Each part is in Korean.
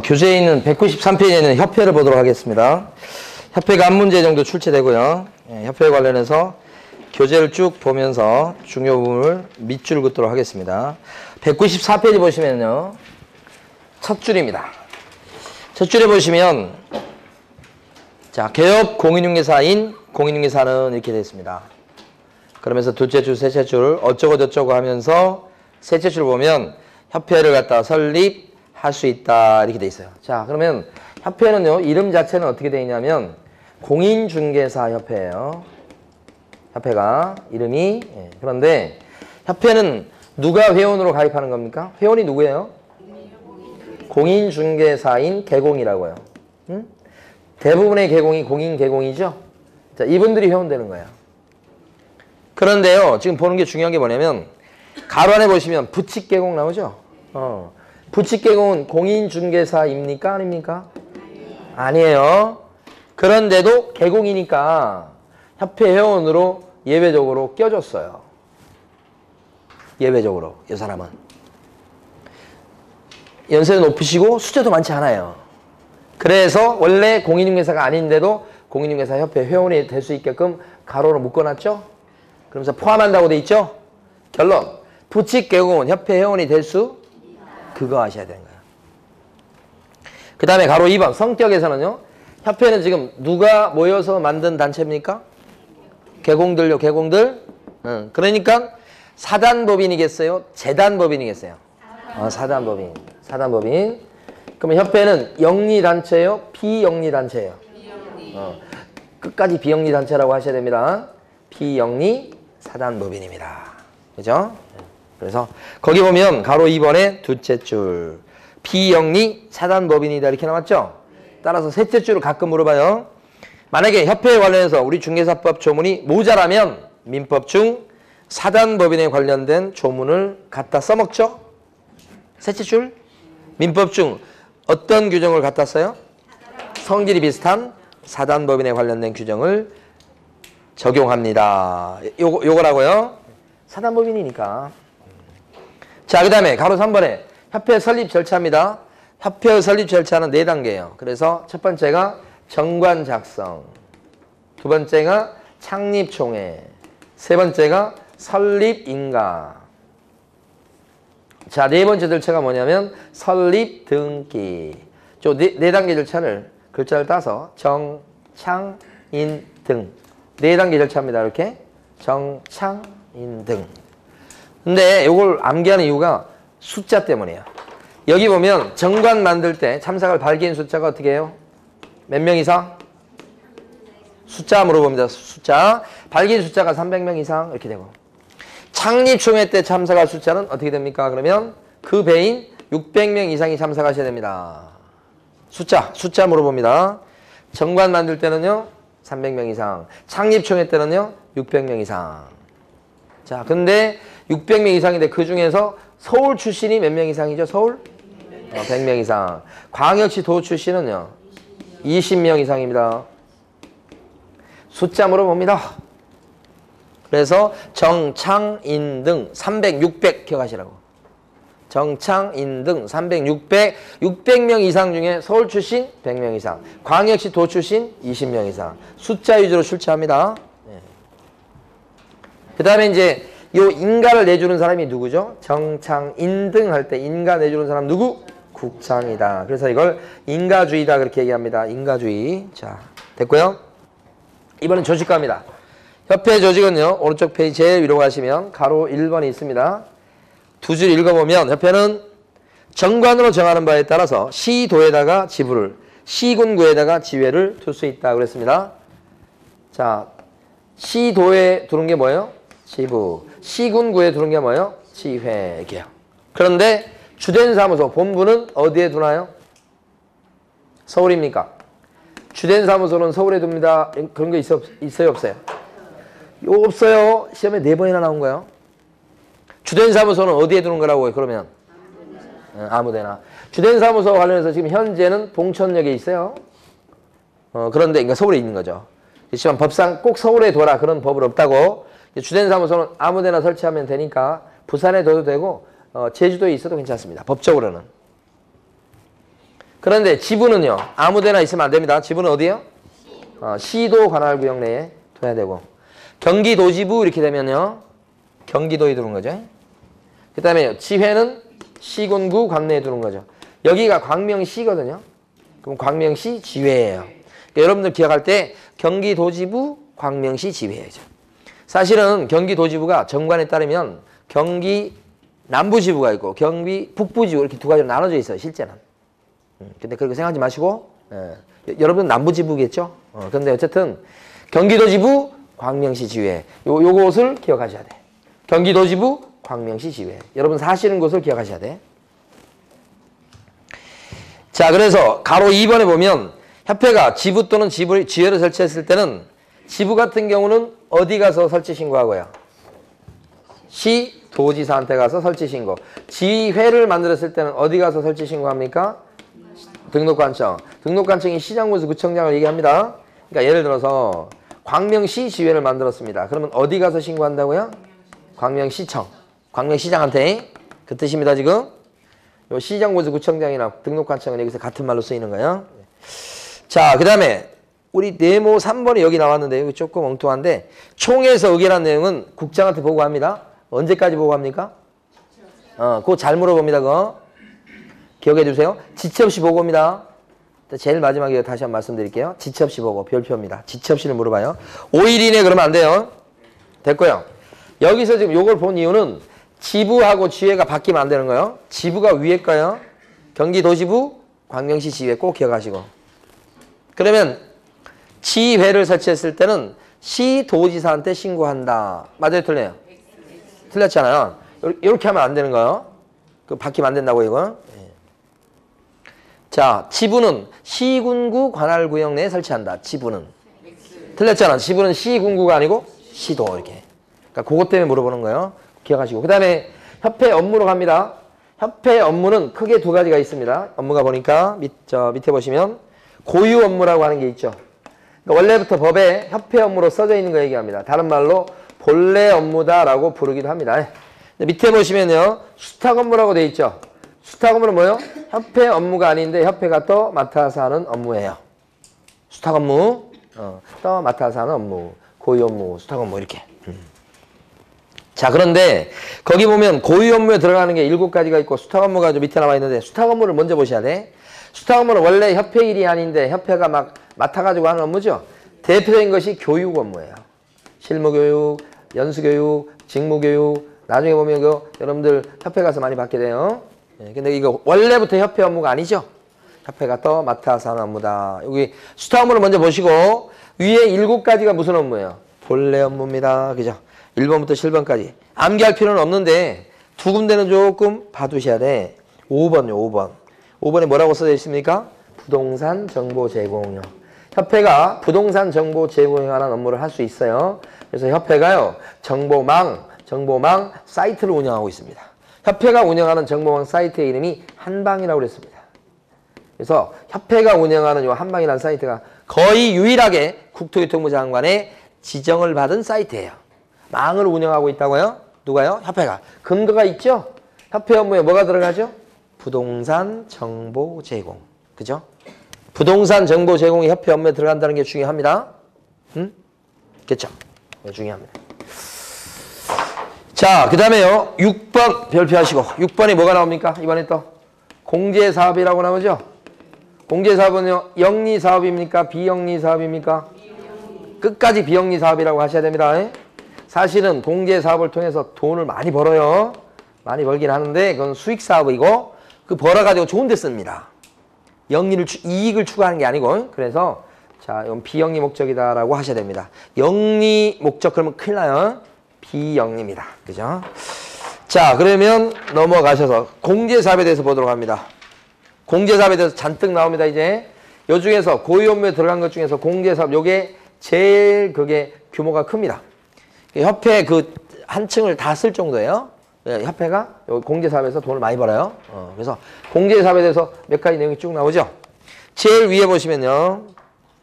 교재에 있는 193페이지에 있는 협회를 보도록 하겠습니다. 협회가 한 문제 정도 출제되고요. 협회에 관련해서 교재를 쭉 보면서 중요 부분을 밑줄 긋도록 하겠습니다. 194페이지 보시면요. 첫 줄입니다. 첫 줄에 보시면 자, 개업 공인중개사인 공인중개사는 이렇게 되어 있습니다. 그러면서 둘째 줄, 셋째 줄 어쩌고 저쩌고 하면서 셋째 줄 보면 협회를 갖다 설립할 수 있다 이렇게 되어 있어요. 자, 그러면 협회는요. 이름 자체는 어떻게 되어 있냐면 공인중개사 협회예요. 협회가 이름이 그런데 협회는 누가 회원으로 가입하는 겁니까? 회원이 누구예요? 공인중개사인 개공이라고요. 응? 대부분의 개공이 공인개공이죠. 자, 이분들이 회원 되는 거예요. 그런데요, 지금 보는 게 중요한 게 뭐냐면 가로 안에 보시면 부칙개공 나오죠. 부칙개공은 공인중개사입니까? 아닙니까? 아니에요. 그런데도 개공이니까 협회 회원으로 예외적으로 껴줬어요. 예외적으로 이 사람은 연세는 높으시고 숫자도 많지 않아요. 그래서 원래 공인중개사가 아닌데도 공인중개사 협회 회원이 될 수 있게끔 가로로 묶어놨죠. 그러면서 포함한다고 돼 있죠. 결론 부칙개공은 협회 회원이 될 수 그거 하셔야 되는 거예요. 그 다음에 가로 2번 성격에서는요. 협회는 지금 누가 모여서 만든 단체입니까? 개공들요. 개공들. 그러니까 사단법인이겠어요? 재단법인이겠어요? 사단법인. 사단법인. 그러면 협회는 영리단체예요? 비영리단체예요? 끝까지 비영리단체라고 하셔야 됩니다. 비영리 사단법인입니다. 그죠? 그래서 거기 보면 가로 2번에 둘째 줄 비영리 사단법인이다 이렇게 나왔죠? 따라서 셋째 줄을 가끔 물어봐요. 만약에 협회에 관련해서 우리 중개사법 조문이 모자라면 민법 중 사단법인에 관련된 조문을 갖다 써먹죠? 셋째 줄 민법 중 어떤 규정을 갖다 써요? 성질이 비슷한 사단법인에 관련된 규정을 적용합니다. 요거라고요. 사단법인이니까. 자, 그 다음에 가로 3번에 협회 설립 절차입니다. 협회 설립 절차는 4단계예요. 그래서 첫 번째가 정관 작성, 두 번째가 창립총회, 세 번째가 설립 인가. 자, 네 번째 절차가 뭐냐면 설립 등기. 저 네 단계 절차를 글자를 따서 정, 창, 인, 등. 4단계 절차입니다. 이렇게 정, 창, 인, 등. 근데 이걸 암기하는 이유가 숫자 때문이에요. 여기 보면 정관 만들 때 참석할 발기인 숫자가 어떻게 해요? 몇 명 이상? 숫자 물어봅니다. 숫자. 발기인 숫자가 300명 이상 이렇게 되고 창립총회 때 참석할 숫자는 어떻게 됩니까? 그러면 그 배인 600명 이상이 참석하셔야 됩니다. 숫자 물어봅니다. 정관 만들 때는요 300명 이상, 창립총회 때는요 600명 이상. 자, 근데 600명 이상인데 그 중에서 서울 출신이 몇 명 이상이죠? 서울? 100명 이상. 광역시 도 출신은요 20명 이상입니다. 숫자 물어봅니다. 그래서 정, 창, 인, 등 300, 600 기억하시라고. 정, 창, 인, 등 300, 600 600명 이상 중에 서울 출신 100명 이상, 광역시 도 출신 20명 이상. 숫자 위주로 출제합니다. 네. 그 다음에 이제 요 인가를 내주는 사람이 누구죠? 정, 창, 인, 등 할 때 인가 내주는 사람 누구? 국장이다. 그래서 이걸 인가주의다 그렇게 얘기합니다. 인가주의. 자, 됐고요. 이번엔 조직가입니다. 협회 조직은요. 오른쪽 페이지 제일 위로 가시면 가로 1번이 있습니다. 두 줄 읽어보면 협회는 정관으로 정하는 바에 따라서 시도에다가 지부를, 시군구에다가 지회를 둘 수 있다 그랬습니다. 자, 시도에 두는 게 뭐예요? 지부. 시군구에 두는 게 뭐예요? 지회. 이렇게요. 그런데 주된 사무소 본부는 어디에 두나요? 서울입니까? 주된 사무소는 서울에 둡니다. 그런 거 있어요? 없어요? 없어요. 시험에 4번이나 나온 거예요. 주된 사무소는 어디에 두는 거라고요? 그러면 아무데나. 주된 사무소 관련해서 지금 현재는 봉천역에 있어요. 그런데 그러니까 서울에 있는 거죠. 그렇지만 법상 꼭 서울에 둬라 그런 법은 없다고. 주된 사무소는 아무데나 설치하면 되니까 부산에 둬도 되고 제주도에 있어도 괜찮습니다. 법적으로는. 그런데 지부는요. 아무 데나 있으면 안 됩니다. 지부는 어디예요? 시도 관할구역 내에 둬야 되고. 경기도지부 이렇게 되면요. 경기도에 두는 거죠. 그 다음에 지회는 시군구 관내에 두는 거죠. 여기가 광명시거든요. 그럼 광명시 지회예요. 그러니까 여러분들 기억할 때 경기도지부, 광명시 지회죠. 사실은 경기도지부가 정관에 따르면 경기 남부지부가 있고 경기 북부지부 이렇게 두 가지로 나눠져 있어요. 실제는. 근데 그렇게 생각하지 마시고 여러분 남부지부겠죠. 근데 어쨌든 경기도지부, 광명시 지회 요것을 기억하셔야 돼. 경기도지부, 광명시 지회. 여러분 사시는 곳을 기억하셔야 돼. 자, 그래서 가로 2번에 보면 협회가 지부 또는 지회를 설치했을 때는 지부 같은 경우는 어디 가서 설치 신고하고요? 시도지사한테 가서 설치 신고. 지회를 만들었을 때는 어디 가서 설치 신고합니까? 등록관청. 등록관청이 시장군수 구청장을 얘기합니다. 그러니까 예를 들어서 광명시 지회를 만들었습니다. 그러면 어디 가서 신고한다고요? 광명시청. 광명시장한테. 그 뜻입니다, 지금. 요 시장군수 구청장이나 등록관청은 여기서 같은 말로 쓰이는 거예요. 자, 그 다음에 우리 네모 3번이 여기 나왔는데 여기 조금 엉뚱한데 총회에서 의결한 내용은 국장한테 보고합니다. 언제까지 보고합니까? 그거 잘 물어봅니다. 그거 기억해 주세요. 지체 없이 보고입니다. 제일 마지막에 다시 한번 말씀드릴게요. 지체 없이 보고 별표입니다. 지체 없이를 물어봐요. 5일 이내 그러면 안 돼요. 됐고요. 여기서 지금 요걸 본 이유는 지부하고 지회가 바뀌면 안 되는 거예요. 지부가 위에 거예요. 경기도지부, 광명시 지회 꼭 기억하시고. 그러면 지회를 설치했을 때는 시도지사한테 신고한다. 맞아요, 틀려요? 틀렸잖아요. 이렇게 하면 안 되는 거예요. 그 바뀌면 안 된다고 이거. 자, 지부는 시군구 관할구역 내에 설치한다. 지부는. 틀렸잖아. 지부는 시군구가 아니고 시도 이렇게. 그러니까 그것 때문에 물어보는 거예요. 기억하시고. 그 다음에 협회 업무로 갑니다. 협회 업무는 크게 두 가지가 있습니다. 업무가 보니까 밑에 보시면 고유 업무라고 하는 게 있죠. 그러니까 원래부터 법에 협회 업무로 써져 있는 거 얘기합니다. 다른 말로 본래 업무다라고 부르기도 합니다. 밑에 보시면요. 수탁 업무라고 돼 있죠. 수탁 업무는 뭐예요? 협회 업무가 아닌데 협회가 또 맡아서 하는 업무예요. 수탁 업무, 또 맡아서 하는 업무, 고유 업무, 수탁 업무 이렇게. 자, 그런데 거기 보면 고유 업무에 들어가는 게 7가지가 있고 수탁 업무가 좀 밑에 나와 있는데 수탁 업무를 먼저 보셔야 돼. 수탁 업무는 원래 협회 일이 아닌데 협회가 막 맡아가지고 하는 업무죠. 대표적인 것이 교육 업무예요. 실무교육, 연수교육, 직무교육. 나중에 보면 그 여러분들 협회 가서 많이 받게 돼요. 근데 이거 원래부터 협회 업무가 아니죠. 협회가 또 맡아서 하는 업무다. 여기 수탁 업무를 먼저 보시고 위에 7가지가 무슨 업무예요? 본래 업무입니다. 그죠? 1번부터 7번까지. 암기할 필요는 없는데 두 군데는 조금 봐두셔야 돼. 5번요, 5번. 5번에 뭐라고 써져 있습니까? 부동산 정보 제공요. 협회가 부동산 정보 제공에 관한 업무를 할 수 있어요. 그래서 협회가요, 정보망 사이트를 운영하고 있습니다. 협회가 운영하는 정보망 사이트의 이름이 한방이라고 그랬습니다. 그래서 협회가 운영하는 이 한방이라는 사이트가 거의 유일하게 국토교통부 장관의 지정을 받은 사이트예요. 망을 운영하고 있다고요? 누가요? 협회가. 근거가 있죠? 협회 업무에 뭐가 들어가죠? 부동산 정보 제공. 그죠? 부동산 정보 제공이 협회 업무에 들어간다는 게 중요합니다. 그렇죠? 중요합니다. 자, 그 다음에요. 6번 별표하시고 6번이 뭐가 나옵니까? 이번에 또 공제사업이라고 나오죠? 공제사업은요. 영리사업입니까? 비영리사업입니까? 끝까지 비영리사업이라고 하셔야 됩니다. 사실은 공제사업을 통해서 돈을 많이 벌어요. 많이 벌긴 하는데 그건 수익사업이고 그 벌어가지고 좋은 데 씁니다. 이익을 추구하는 게 아니고. 그래서 자, 이건 비영리 목적이다라고 하셔야 됩니다. 영리 목적 그러면 큰일 나요. 비영리입니다. 그죠? 자, 그러면 넘어가셔서 공제사업에 대해서 보도록 합니다. 공제사업에 대해서 잔뜩 나옵니다. 이제 요 중에서 고유 업무에 들어간 것 중에서 공제사업 요게 제일 그게 규모가 큽니다. 협회 그 한 층을 다 쓸 정도예요. 협회가 공제사업에서 돈을 많이 벌어요. 그래서 공제사업에 대해서 몇 가지 내용이 쭉 나오죠. 제일 위에 보시면요.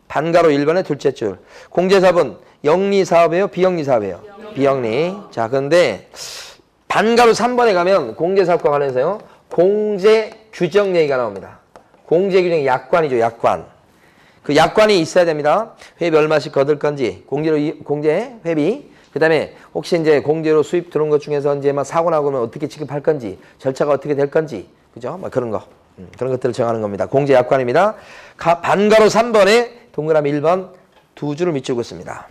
반가로 1번의 둘째 줄. 공제사업은 영리사업이에요? 비영리사업이에요? 비영리. 자, 그런데 반가로 3번에 가면 공제사업과 관련해서요. 공제 규정 얘기가 나옵니다. 공제규정 약관이죠. 약관. 그 약관이 있어야 됩니다. 회비 얼마씩 거둘 건지, 공제 회비. 그 다음에 혹시 이제 공제로 수입 들어온 것 중에서 이제 막 사고 나고면 어떻게 지급할 건지, 절차가 어떻게 될 건지, 그죠? 뭐 그런 거. 그런 것들을 정하는 겁니다. 공제 약관입니다. 반가로 3번에 동그라미 1번 두 줄을 밑주고 있습니다.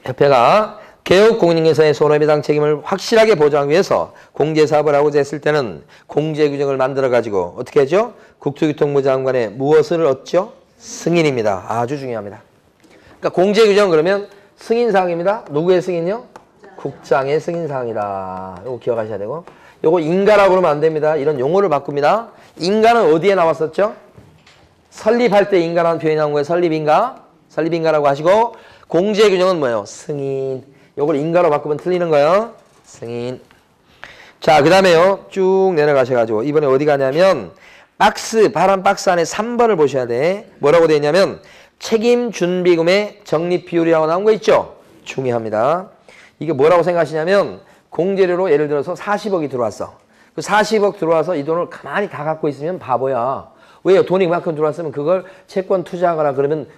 협회가 개업공인인계서의 손해배상 책임을 확실하게 보장하기 위해서 공제사업을 하고자 했을 때는 공제규정을 만들어가지고 어떻게 하죠? 국토교통부 장관의 무엇을 얻죠? 승인입니다. 아주 중요합니다. 그러니까 공제규정 그러면 승인사항입니다. 누구의 승인이요? 국장의 승인사항이다. 이거 기억하셔야 되고, 요거 인가라고 그러면 안 됩니다. 이런 용어를 바꿉니다. 인가는 어디에 나왔었죠? 설립할 때 인가라는 표현이 나온 거예요. 설립인가? 설립인가라고 하시고, 공제규정은 뭐예요? 승인. 요걸 인가로 바꾸면 틀리는 거예요. 승인. 자, 그 다음에요. 쭉 내려가셔가지고 이번에 어디 가냐면 박스, 파란 박스 안에 3번을 보셔야 돼. 뭐라고 되어 있냐면 책임준비금의 적립비율이라고 나온 거 있죠? 중요합니다. 이게 뭐라고 생각하시냐면 공제료로 예를 들어서 40억이 들어왔어. 그 40억 들어와서 이 돈을 가만히 다 갖고 있으면 바보야. 왜요? 돈이 그만큼 들어왔으면 그걸 채권 투자하거나 그러면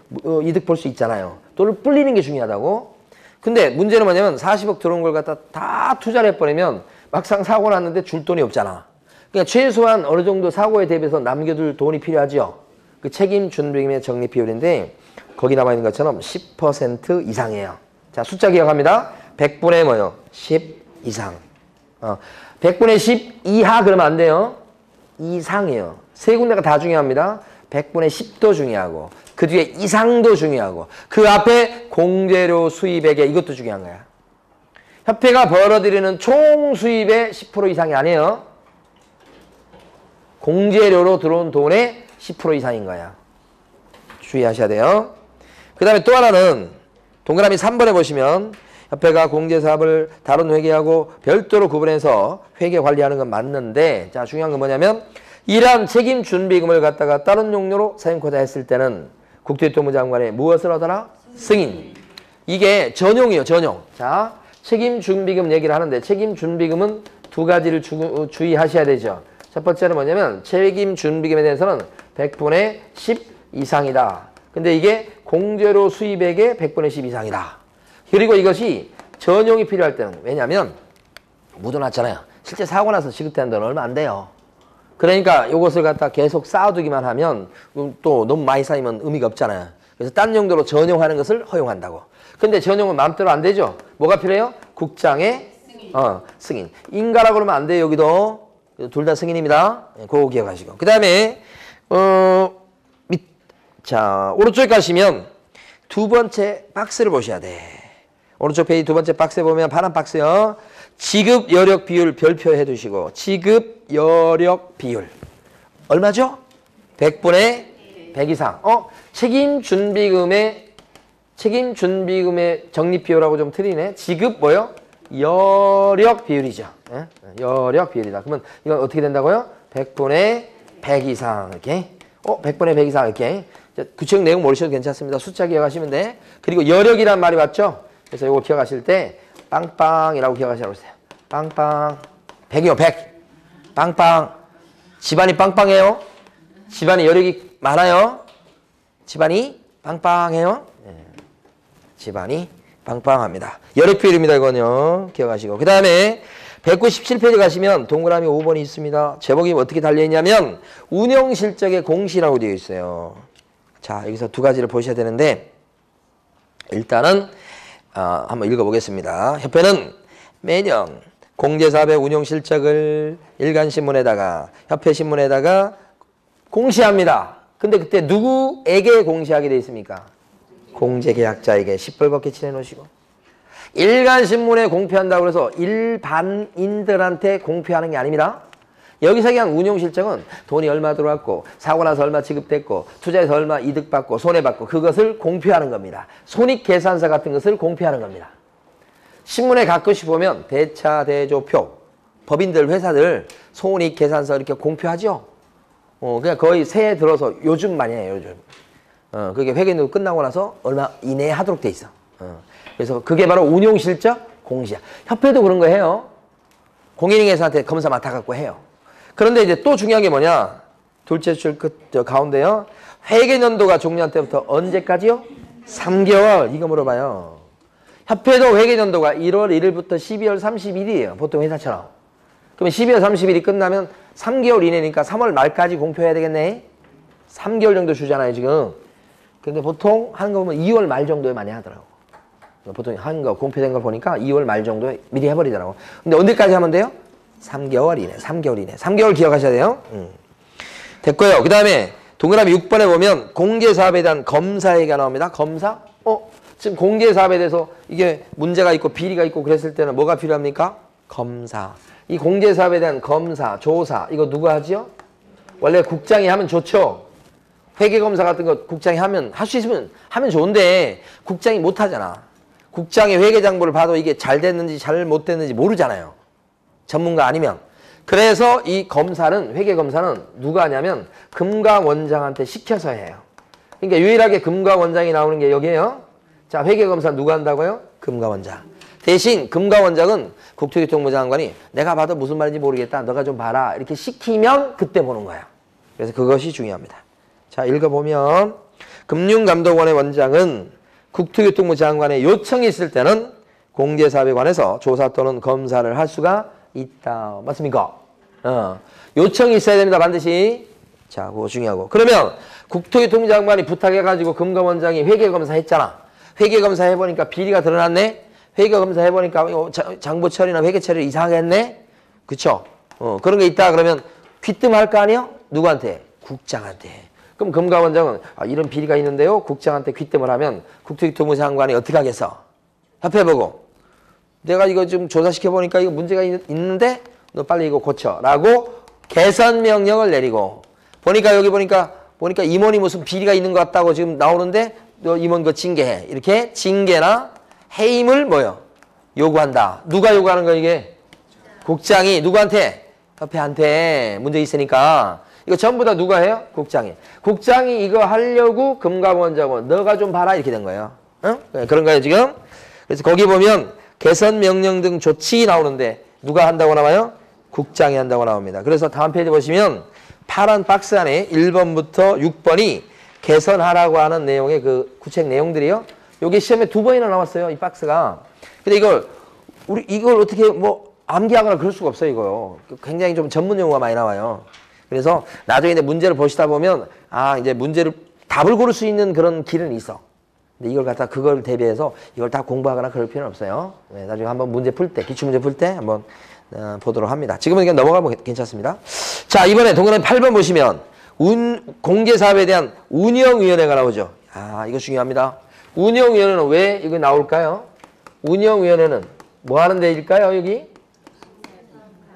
이득 볼 수 있잖아요. 돈을 불리는 게 중요하다고. 근데 문제는 뭐냐면 40억 들어온 걸 갖다 다 투자를 해버리면 막상 사고 났는데 줄 돈이 없잖아. 그러니까 최소한 어느 정도 사고에 대비해서 남겨둘 돈이 필요하죠. 그 책임 준비금의 적립 비율인데 거기 나와 있는 것처럼 10% 이상이에요. 자, 숫자 기억합니다. 100분의 뭐요? 10 이상. 100분의 10 이하 그러면 안 돼요. 이상이에요. 세 군데가 다 중요합니다. 100분의 10도 중요하고 그 뒤에 이상도 중요하고 그 앞에 공제료 수입액에 이것도 중요한 거야. 협회가 벌어들이는 총 수입의 10% 이상이 아니에요. 공제료로 들어온 돈의 10% 이상인 거야. 주의하셔야 돼요. 그 다음에 또 하나는 동그라미 3번에 보시면 협회가 공제사업을 다른 회계하고 별도로 구분해서 회계 관리하는 건 맞는데, 자, 중요한 건 뭐냐면 이러한 책임 준비금을 갖다가 다른 용도로 사용하자 했을 때는 국토교통부 장관의 무엇을 얻어라? 승인. 이게 전용이에요. 전용. 자, 책임 준비금 얘기를 하는데 책임 준비금은 두 가지를 주의하셔야 되죠. 첫 번째는 뭐냐면 책임 준비금에 대해서는 100분의 10 이상이다. 근데 이게 공제료 수입액의 100분의 10 이상이다. 그리고 이것이 전용이 필요할 때는, 왜냐하면 묻어놨잖아요. 실제 사고 나서 지급되는 돈은 얼마 안 돼요. 그러니까 이것을 갖다 계속 쌓아두기만 하면 또 너무 많이 쌓이면 의미가 없잖아요. 그래서 딴 용도로 전용하는 것을 허용한다고. 근데 전용은 마음대로 안 되죠. 뭐가 필요해요? 국장의 승인. 인가라고 그러면 안 돼요. 여기도 둘 다 승인입니다. 그거 기억하시고. 그 다음에 자, 오른쪽에 가시면 두 번째 박스를 보셔야 돼. 오른쪽 페이지 두 번째 박스에 보면 파란 박스요. 지급 여력 비율 별표 해두시고, 지급 여력 비율 얼마죠? 100분의 100 이상. 책임 준비금의 적립 비율하고 좀 틀리네. 지급 뭐요? 여력 비율이죠. 예? 여력 비율이다. 그러면 이건 어떻게 된다고요? 100분의 100 이상 이렇게. 100분의 100 이상 이렇게. 구체적 내용 모르셔도 괜찮습니다. 숫자 기억하시면 돼. 그리고 여력이란 말이 맞죠? 그래서 이거 기억하실 때 빵빵이라고 기억하시라고 했어요. 빵빵. 100이요, 100. 빵빵. 집안이 빵빵해요? 집안이 여력이 많아요? 집안이 빵빵해요? 네. 집안이 빵빵합니다. 여력 비율입니다, 이거는요. 기억하시고. 그 다음에 197페이지 가시면 동그라미 5번이 있습니다. 제목이 어떻게 달려있냐면 운영실적의 공시라고 되어 있어요. 자, 여기서 두 가지를 보셔야 되는데 일단은 한번 읽어보겠습니다. 협회는 매년 공제사업의 운영실적을 일간신문에다가 협회신문에다가 공시합니다. 근데 그때 누구에게 공시하게 되어 있습니까? 공제계약자에게 시뻘겋게 칠해놓으시고, 일간신문에 공표한다고 해서 일반인들한테 공표하는 게 아닙니다. 여기서 그냥 운용실적은 돈이 얼마 들어왔고 사고 나서 얼마 지급됐고 투자해서 얼마 이득받고 손해받고 그것을 공표하는 겁니다. 손익계산서 같은 것을 공표하는 겁니다. 신문에 가끔씩 보면 대차, 대조표, 법인들, 회사들 손익계산서 이렇게 공표하죠. 그냥 거의 새해 들어서 요즘 많이 해요, 요즘. 그게 회계도 끝나고 나서 얼마 이내에 하도록 돼 있어. 그래서 그게 바로 운용실적 공시야. 협회도 그런 거 해요. 공인인계사한테 검사 맡아갖고 해요. 그런데 이제 또 중요한 게 뭐냐? 둘째 줄 끝, 저 가운데요. 회계연도가 종료한 때부터 언제까지요? 3개월. 이거 물어봐요. 협회도 회계연도가 1월 1일부터 12월 30일이에요. 보통 회사처럼. 그러면 12월 30일이 끝나면 3개월 이내니까 3월 말까지 공표해야 되겠네. 3개월 정도 주잖아요, 지금. 근데 보통 하는 거 보면 2월 말 정도에 많이 하더라고. 보통 한 거, 공표된 거 보니까 2월 말 정도에 미리 해버리더라고. 근데 언제까지 하면 돼요? 3개월 이내, 3개월 이내. 3개월 기억하셔야 돼요. 됐고요. 그 다음에 동그라미 6번에 보면 공개사업에 대한 검사 얘기가 나옵니다. 검사? 지금 공개사업에 대해서 이게 문제가 있고 비리가 있고 그랬을 때는 뭐가 필요합니까? 검사. 이 공개사업에 대한 검사, 조사, 이거 누가 하지요? 원래 국장이 하면 좋죠. 회계검사 같은 거 국장이 하면, 할 수 있으면 하면 좋은데 국장이 못 하잖아. 국장의 회계장부를 봐도 이게 잘 됐는지 잘 못 됐는지 모르잖아요. 전문가 아니면. 그래서 이 검사는, 회계검사는 누가 하냐면 금감원장한테 시켜서 해요. 그러니까 유일하게 금감원장이 나오는 게 여기에요. 자, 회계검사 누가 한다고요? 금감원장. 대신 금감원장은 국토교통부 장관이 내가 봐도 무슨 말인지 모르겠다. 너가 좀 봐라. 이렇게 시키면 그때 보는 거야. 그래서 그것이 중요합니다. 자, 읽어보면 금융감독원의 원장은 국토교통부 장관의 요청이 있을 때는 공개사업에 관해서 조사 또는 검사를 할 수가 있다. 맞습니까? 요청이 있어야 됩니다. 반드시. 자, 그거 중요하고. 그러면 국토교통부 장관이 부탁해가지고 금감원장이 회계검사 했잖아. 회계검사 해보니까 비리가 드러났네? 회계검사 해보니까 장부 처리나 회계 처리 이상하게 했네? 그쵸? 그런 게 있다 그러면 귀뜸할 거 아니에요? 누구한테? 국장한테. 그럼 금감원장은 이런 비리가 있는데요. 국장한테 귀뜸을 하면 국토교통부 장관이 어떻게 하겠어? 협회 보고 내가 이거 좀 조사시켜보니까 이거 문제가 있는데 너 빨리 이거 고쳐 라고 개선 명령을 내리고 보니까 여기 보니까 임원이 무슨 비리가 있는 것 같다고 지금 나오는데 너 임원 그 징계해. 이렇게 징계나 해임을 뭐요? 요구한다. 누가 요구하는 거야 이게? 국장이 누구한테? 협회한테 문제 있으니까 이거 전부 다 누가 해요? 국장이. 국장이 이거 하려고 금감원장은 너가 좀 봐라 이렇게 된 거예요. 응? 그런 거예요 지금. 그래서 거기 보면 개선 명령 등 조치 나오는데 누가 한다고 나와요? 국장이 한다고 나옵니다. 그래서 다음 페이지 보시면 파란 박스 안에 1번부터 6번이 개선하라고 하는 내용의 그 구책 내용들이요. 여기 시험에 2번이나 나왔어요. 이 박스가. 근데 이걸 어떻게 뭐 암기하거나 그럴 수가 없어요. 이거요. 굉장히 좀 전문 용어가 많이 나와요. 그래서 나중에 문제를 보시다 보면 이제 문제를 답을 고를 수 있는 그런 길은 있어. 근데 이걸 갖다 그걸 대비해서 이걸 다 공부하거나 그럴 필요는 없어요. 네, 나중에 한번 문제 풀 때, 기출문제 풀 때 한번 보도록 합니다. 지금은 그냥 넘어가면 괜찮습니다. 자, 이번에 동그라미 8번 보시면 공개사업에 대한 운영위원회가 나오죠. 이거 중요합니다. 운영위원회는 왜 이거 나올까요? 운영위원회는 뭐 하는 데일까요, 여기?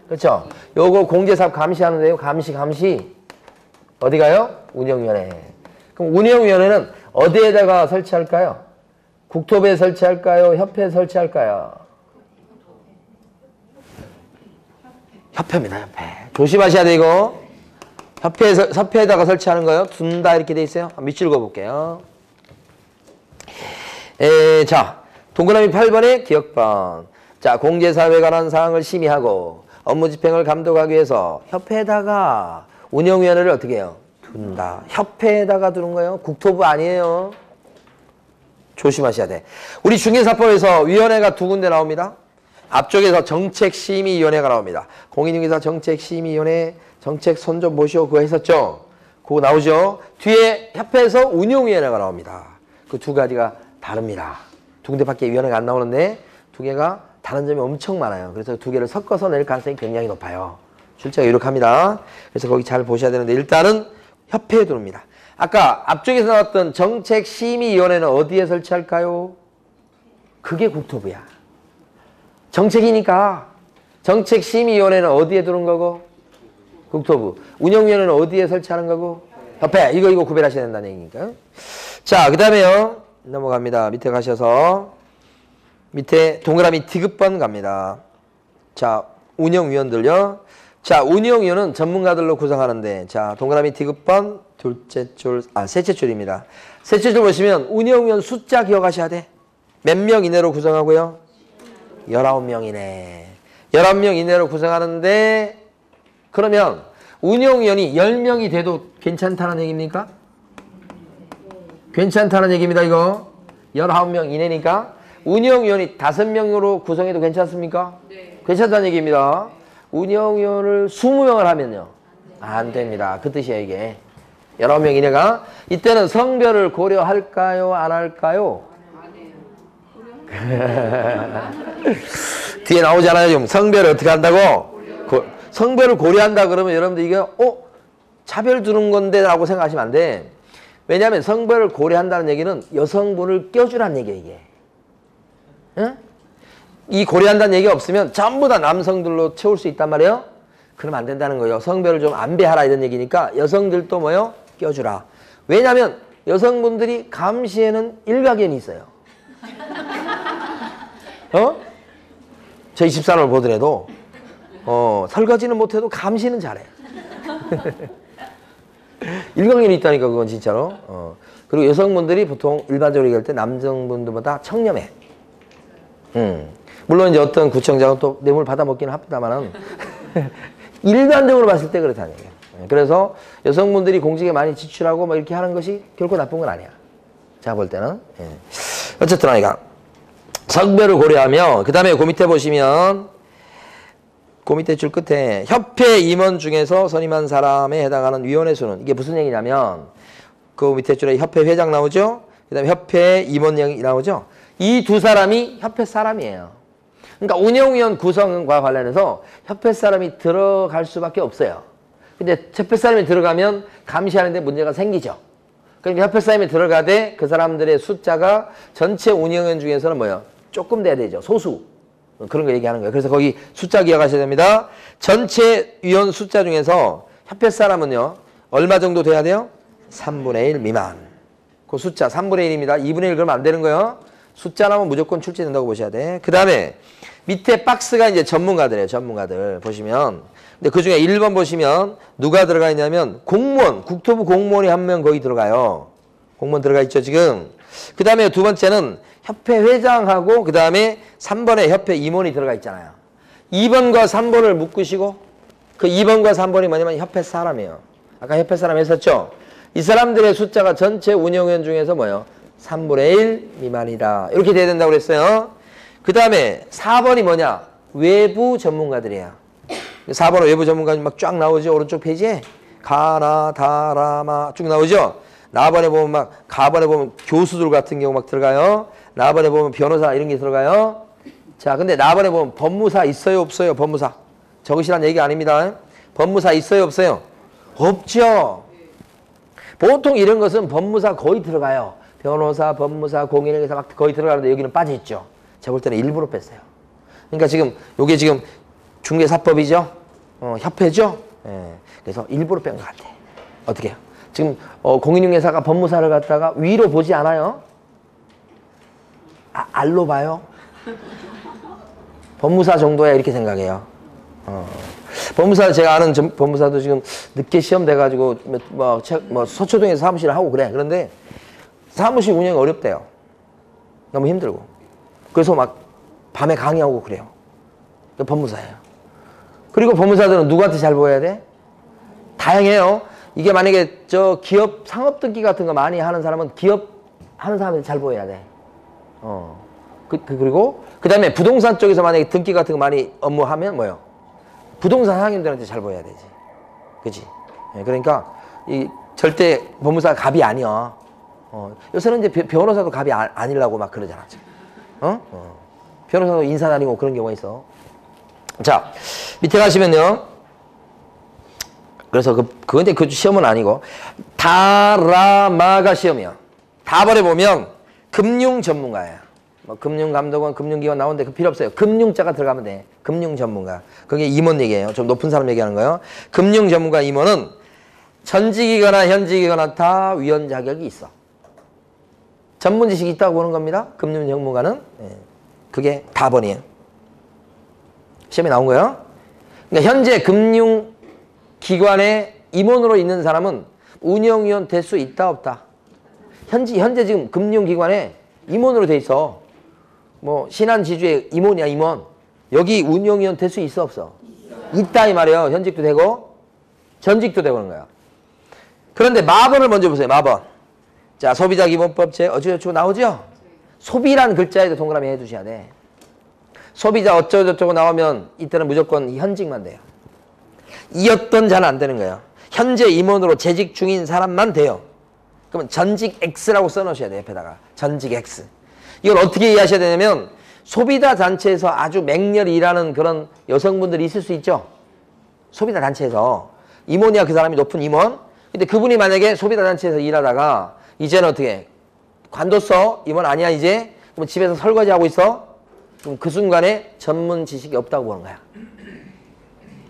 그렇죠? 요거 공개사업 감시하는 데요. 감시. 어디 가요? 운영위원회. 그럼 운영위원회는 어디에다가 설치할까요? 국토부에 설치할까요? 협회에 설치할까요? 협회입니다, 협회. 조심하셔야 돼, 이거. 협회에다가 설치하는 거요. 둔다 이렇게 돼 있어요. 밑줄 그어볼게요. 자, 동그라미 8번의 기억번. 자, 공개사업에 관한 사항을 심의하고 업무 집행을 감독하기 위해서 협회에다가 운영위원회를 어떻게 해요? 둔다. 협회에다가 두는 거예요. 국토부 아니에요. 조심하셔야 돼. 우리 중개사법에서 위원회가 2군데 나옵니다. 앞쪽에서 정책심의위원회가 나옵니다. 공인중개사 정책심의위원회 정책 손 좀 보시오 그거 했었죠? 그거 나오죠? 뒤에 협회에서 운영위원회가 나옵니다. 그 2가지가 다릅니다. 2군데밖에 위원회가 안 나오는데 2개가 다른 점이 엄청 많아요. 그래서 2개를 섞어서 낼 가능성이 굉장히 높아요. 출제가 유력합니다. 그래서 거기 잘 보셔야 되는데 일단은 협회에 두릅니다. 아까 앞쪽에서 나왔던 정책심의위원회는 어디에 설치할까요? 그게 국토부야. 정책이니까 정책심의위원회는 어디에 두는 거고? 국토부. 운영위원회는 어디에 설치하는 거고? 협회. 이거 구별하셔야 된다는 얘기니까. 자, 그 다음에요. 넘어갑니다. 밑에 가셔서 밑에 동그라미 디귿번 갑니다. 자, 운영위원들요. 자, 운영위원은 전문가들로 구성하는데 자, 동그라미 디귿번 셋째 줄입니다. 셋째 줄 보시면 운영위원 숫자 기억하셔야 돼. 몇 명 이내로 구성하고요? 19명이네. 19명 이내로 구성하는데 그러면 운영위원이 10명이 돼도 괜찮다는 얘기입니까? 괜찮다는 얘기입니다, 이거. 19명 이내니까. 운영위원이 5명으로 구성해도 괜찮습니까? 네. 괜찮다는 얘기입니다. 운영위원을 20명을 하면요. 안 됩니다. 그 뜻이에요, 이게. 19명 이내가. 이때는 성별을 고려할까요? 안 할까요? 안 해요. 뒤에 나오잖아요, 지금. 성별을 어떻게 한다고? 성별을 고려한다 그러면 여러분들 이게, 차별 두는 건데 라고 생각하시면 안 돼. 왜냐하면 성별을 고려한다는 얘기는 여성분을 껴주라는 얘기예요, 이게. 응? 이 고려한다는 얘기가 없으면 전부 다 남성들로 채울 수 있단 말이에요. 그러면 안 된다는 거예요. 성별을 좀 안배하라 이런 얘기니까 여성들도 뭐요? 껴주라. 왜냐하면 여성분들이 감시에는 일가견이 있어요. 저희 집사람을 보더라도 설거지는 못해도 감시는 잘해. 일가견이 있다니까 그건 진짜로. 그리고 여성분들이 보통 일반적으로 얘기할 때 남성분들보다 청렴해. 물론 이제 어떤 구청장은 또 뇌물 받아먹기는 합니다만은 일반적으로 봤을 때 그렇다는 얘기예요. 그래서 여성분들이 공직에 많이 지출하고 뭐 이렇게 하는 것이 결코 나쁜 건 아니야. 제가 볼 때는. 어쨌든 아이가 성별을 고려하며 그 다음에 그 밑에 보시면 그 밑에 줄 끝에 협회 임원 중에서 선임한 사람에 해당하는 위원회 수는 이게 무슨 얘기냐면 그 밑에 줄에 협회 회장 나오죠? 그 다음에 협회 임원이 나오죠? 이 두 사람이 협회 사람이에요. 그러니까 운영위원 구성과 관련해서 협회 사람이 들어갈 수밖에 없어요. 근데 협회 사람이 들어가면 감시하는데 문제가 생기죠. 그러니까 협회 사람이 들어가되 그 사람들의 숫자가 전체 운영위원 중에서는 뭐예요? 조금 돼야 되죠. 소수. 그런 거 얘기하는 거예요. 그래서 거기 숫자 기억하셔야 됩니다. 전체 위원 숫자 중에서 협회 사람은요. 얼마 정도 돼야 돼요? 3분의 1 미만. 그 숫자 3분의 1입니다. 2분의 1 그러면 안 되는 거예요. 숫자 나오면 무조건 출제된다고 보셔야 돼. 그 다음에 밑에 박스가 이제 전문가들이에요. 전문가들 보시면. 근데 그 중에 1번 보시면 누가 들어가 있냐면 공무원, 국토부 공무원이 한 명 거기 들어가요. 공무원 들어가 있죠, 지금. 그 다음에 두 번째는 협회 회장하고 그 다음에 3번에 협회 임원이 들어가 있잖아요. 2번과 3번을 묶으시고 그 2번과 3번이 뭐냐면 협회 사람이에요. 아까 협회 사람 했었죠? 이 사람들의 숫자가 전체 운영위원 중에서 뭐예요? 3분의 1 미만이다. 이렇게 돼야 된다고 그랬어요. 그 다음에 4번이 뭐냐? 외부 전문가들이에요. 4번은 외부 전문가들이 막 쫙 나오죠. 오른쪽 페이지에. 가나, 다라마 쭉 나오죠. 나번에 보면 막, 가번에 보면 교수들 같은 경우 막 들어가요. 나번에 보면 변호사 이런 게 들어가요. 자, 근데 나번에 보면 법무사 있어요, 없어요? 법무사. 적으시란 얘기 아닙니다. 법무사 있어요, 없어요? 없죠. 보통 이런 것은 법무사 거의 들어가요. 변호사, 법무사, 공인회계사 막 거의 들어가는데 여기는 빠져있죠. 제가 볼 때는 일부러 뺐어요. 그러니까 지금 요게 지금 중개사법이죠. 협회죠. 예. 그래서 일부러 뺀 것 같아. 어떻게 해요? 지금 공인중개사가 법무사를 갖다가 위로 보지 않아요? 알로 봐요? 법무사 정도야 이렇게 생각해요. 법무사 제가 아는 법무사도 지금 늦게 시험 돼가지고 서초동에서 사무실을 하고 그래. 그런데 사무실 운영이 어렵대요. 너무 힘들고. 그래서 막 밤에 강의하고 그래요. 법무사예요. 그리고 법무사들은 누구한테 잘 보여야 돼? 다양해요. 이게 만약에 저 기업 상업 등기 같은 거 많이 하는 사람은 기업 하는 사람한테 잘 보여야 돼. 그리고 그 다음에 부동산 쪽에서 만약에 등기 같은 거 많이 업무하면 뭐요? 부동산 상임들한테 잘 보여야 되지. 그치? 예, 그러니까 이 절대 법무사가 갑이 아니야. 요새는 이제 변호사도 갑이 아니려고 막 그러잖아. 변호사도 인사 다니고 그런 경우가 있어. 자, 밑에 가시면요. 그래서 그건데 그 시험은 아니고 다라마가 시험이야. 다번에 보면 금융 전문가예요. 뭐 금융감독원, 금융기관 나오는데 그 필요 없어요. 금융자가 들어가면 돼. 금융 전문가. 그게 임원 얘기예요. 좀 높은 사람 얘기하는 거예요. 금융 전문가 임원은 전직이거나 현직이거나 다 위원 자격이 있어. 전문 지식이 있다고 보는 겁니다. 금융 전문가는. 그게 다번이에요. 시험에 나온 거예요. 그러니까 현재 금융기관에 임원으로 있는 사람은 운영위원 될 수 있다 없다? 현재 지금 금융기관에 임원으로 돼 있어. 뭐 신한지주의 임원이야, 임원. 여기 운영위원 될 수 있어 없어? 있다 이 말이에요. 현직도 되고. 전직도 되고 그런 거야. 그런데 마번을 먼저 보세요. 마번. 자, 소비자 기본법 제 어쩌고저쩌고 나오죠? 소비라는 글자에도 동그라미 해두셔야 돼. 소비자 어쩌고저쩌고 나오면 이때는 무조건 현직만 돼요. 이었던 자는 안 되는 거예요. 현재 임원으로 재직 중인 사람만 돼요. 그러면 전직 X라고 써놓으셔야 돼요. 옆에다가. 전직 X. 이걸 어떻게 이해하셔야 되냐면 소비자 단체에서 아주 맹렬히 일하는 그런 여성분들이 있을 수 있죠. 소비자 단체에서. 임원이야 그 사람이 높은 임원. 근데 그분이 만약에 소비자 단체에서 일하다가 이제는 어떻게 관뒀어? 임원 아니야 이제? 그럼 집에서 설거지하고 있어? 그럼 그 순간에 전문 지식이 없다고 보는 거야.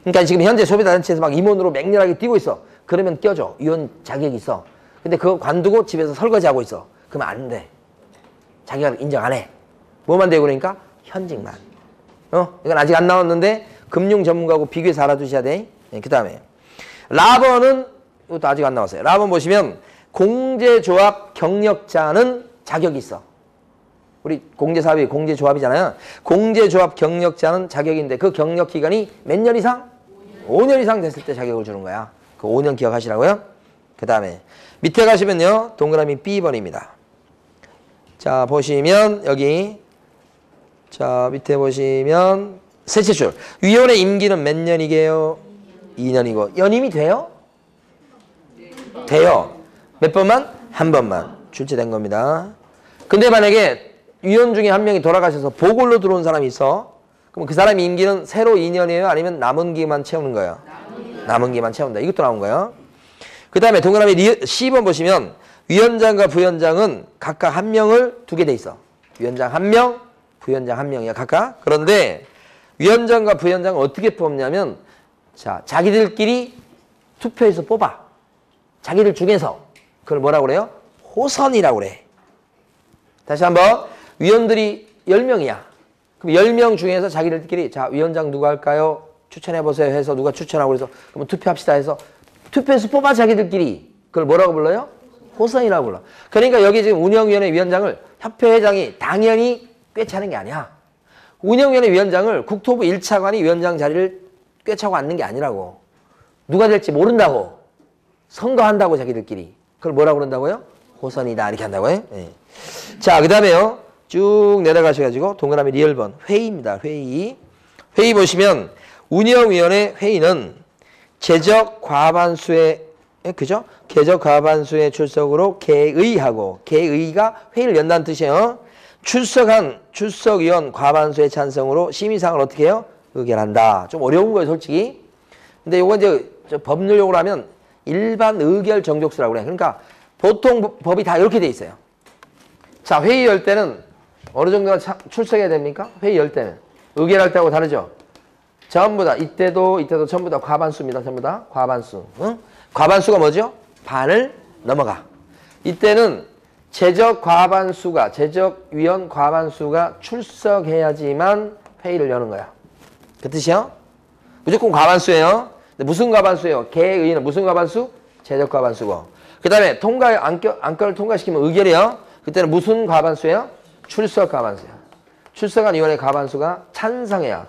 그러니까 지금 현재 소비자 단체에서 막 임원으로 맹렬하게 뛰고 있어. 그러면 껴줘. 위원 자격이 있어. 근데 그거 관두고 집에서 설거지하고 있어. 그러면 안 돼. 자기가 인정 안 해. 뭐만 되고 그러니까? 현직만. 이건 아직 안 나왔는데 금융 전문가하고 비교해서 알아두셔야 돼. 그 다음에 라번은 이것도 아직 안 나왔어요. 라번 보시면 공제조합 경력자는 자격이 있어. 우리 공제사업이 공제조합이잖아요. 공제조합 경력자는 자격인데 그 경력 기간이 몇 년 이상? 5년 이상 됐을 때 자격을 주는 거야. 그 5년 기억하시라고요. 그 다음에 밑에 가시면요. 동그라미 B번입니다. 자 보시면 여기 자 밑에 보시면 셋째 줄. 위원회 임기는 몇 년이게요? 2년이고 연임이 돼요? 돼요. 몇 번만? 한 번만 출제된 겁니다. 근데 만약에 위원 중에 한 명이 돌아가셔서 보궐로 들어온 사람이 있어. 그럼 그 사람의 임기는 새로 2년이에요? 아니면 남은 기만 채우는 거예요? 남은 기만 채운다. 이것도 나온 거예요. 그 다음에 동그라미 C번 보시면 위원장과 부위원장은 각각 한 명을 두게 돼 있어. 위원장 한 명, 부위원장 한 명이야 각각. 그런데 위원장과 부위원장은 어떻게 뽑냐면 자 자기들끼리 투표해서 뽑아. 자기들 중에서. 그걸 뭐라고 그래요? 호선이라고 그래. 다시 한번. 위원들이 10명이야. 그럼 10명 중에서 자기들끼리 자 위원장 누가 할까요? 추천해보세요 해서 누가 추천하고 그래서 그럼 투표합시다 해서 투표해서 뽑아 자기들끼리. 그걸 뭐라고 불러요? 호선이라고 불러. 그러니까 여기 지금 운영위원회 위원장을 협회회장이 당연히 꿰차는 게 아니야. 운영위원회 위원장을 국토부 1차관이 위원장 자리를 꿰차고 앉는 게 아니라고. 누가 될지 모른다고. 선거한다고 자기들끼리. 그걸 뭐라고 그런다고요? 호선이다 이렇게 한다고요. 네. 자 그 다음에요. 쭉 내려가셔가지고 동그라미 리얼번 회의입니다. 회의. 회의 보시면 운영위원회 회의는 제적 과반수의 그죠? 개적 과반수의 출석으로 개의하고 개의가 회의를 연다는 뜻이에요. 출석한 출석위원 과반수의 찬성으로 심의사항을 어떻게 해요? 의결한다. 좀 어려운 거예요 솔직히. 근데 요거 이제 법률용어로 하면 일반 의결 정족수라고 그래. 그러니까 보통 법이 다 이렇게 돼 있어요. 자 회의 열 때는 어느 정도가 출석해야 됩니까? 회의 열 때는. 의결할 때하고 다르죠? 전부 다 이때도 전부 다 과반수입니다. 전부 다 과반수. 응? 과반수가 뭐죠? 반을 넘어가. 이때는 제적 위원 과반수가 출석해야지만 회의를 여는 거야. 그 뜻이요? 무조건 과반수예요. 근데 무슨 과반수예요? 개의는 무슨 과반수? 제적 과반수고. 그 다음에 안건을 통과시키면 의결이요. 그때는 무슨 과반수예요? 출석 과반수야. 출석한 위원회 과반수가 찬성해야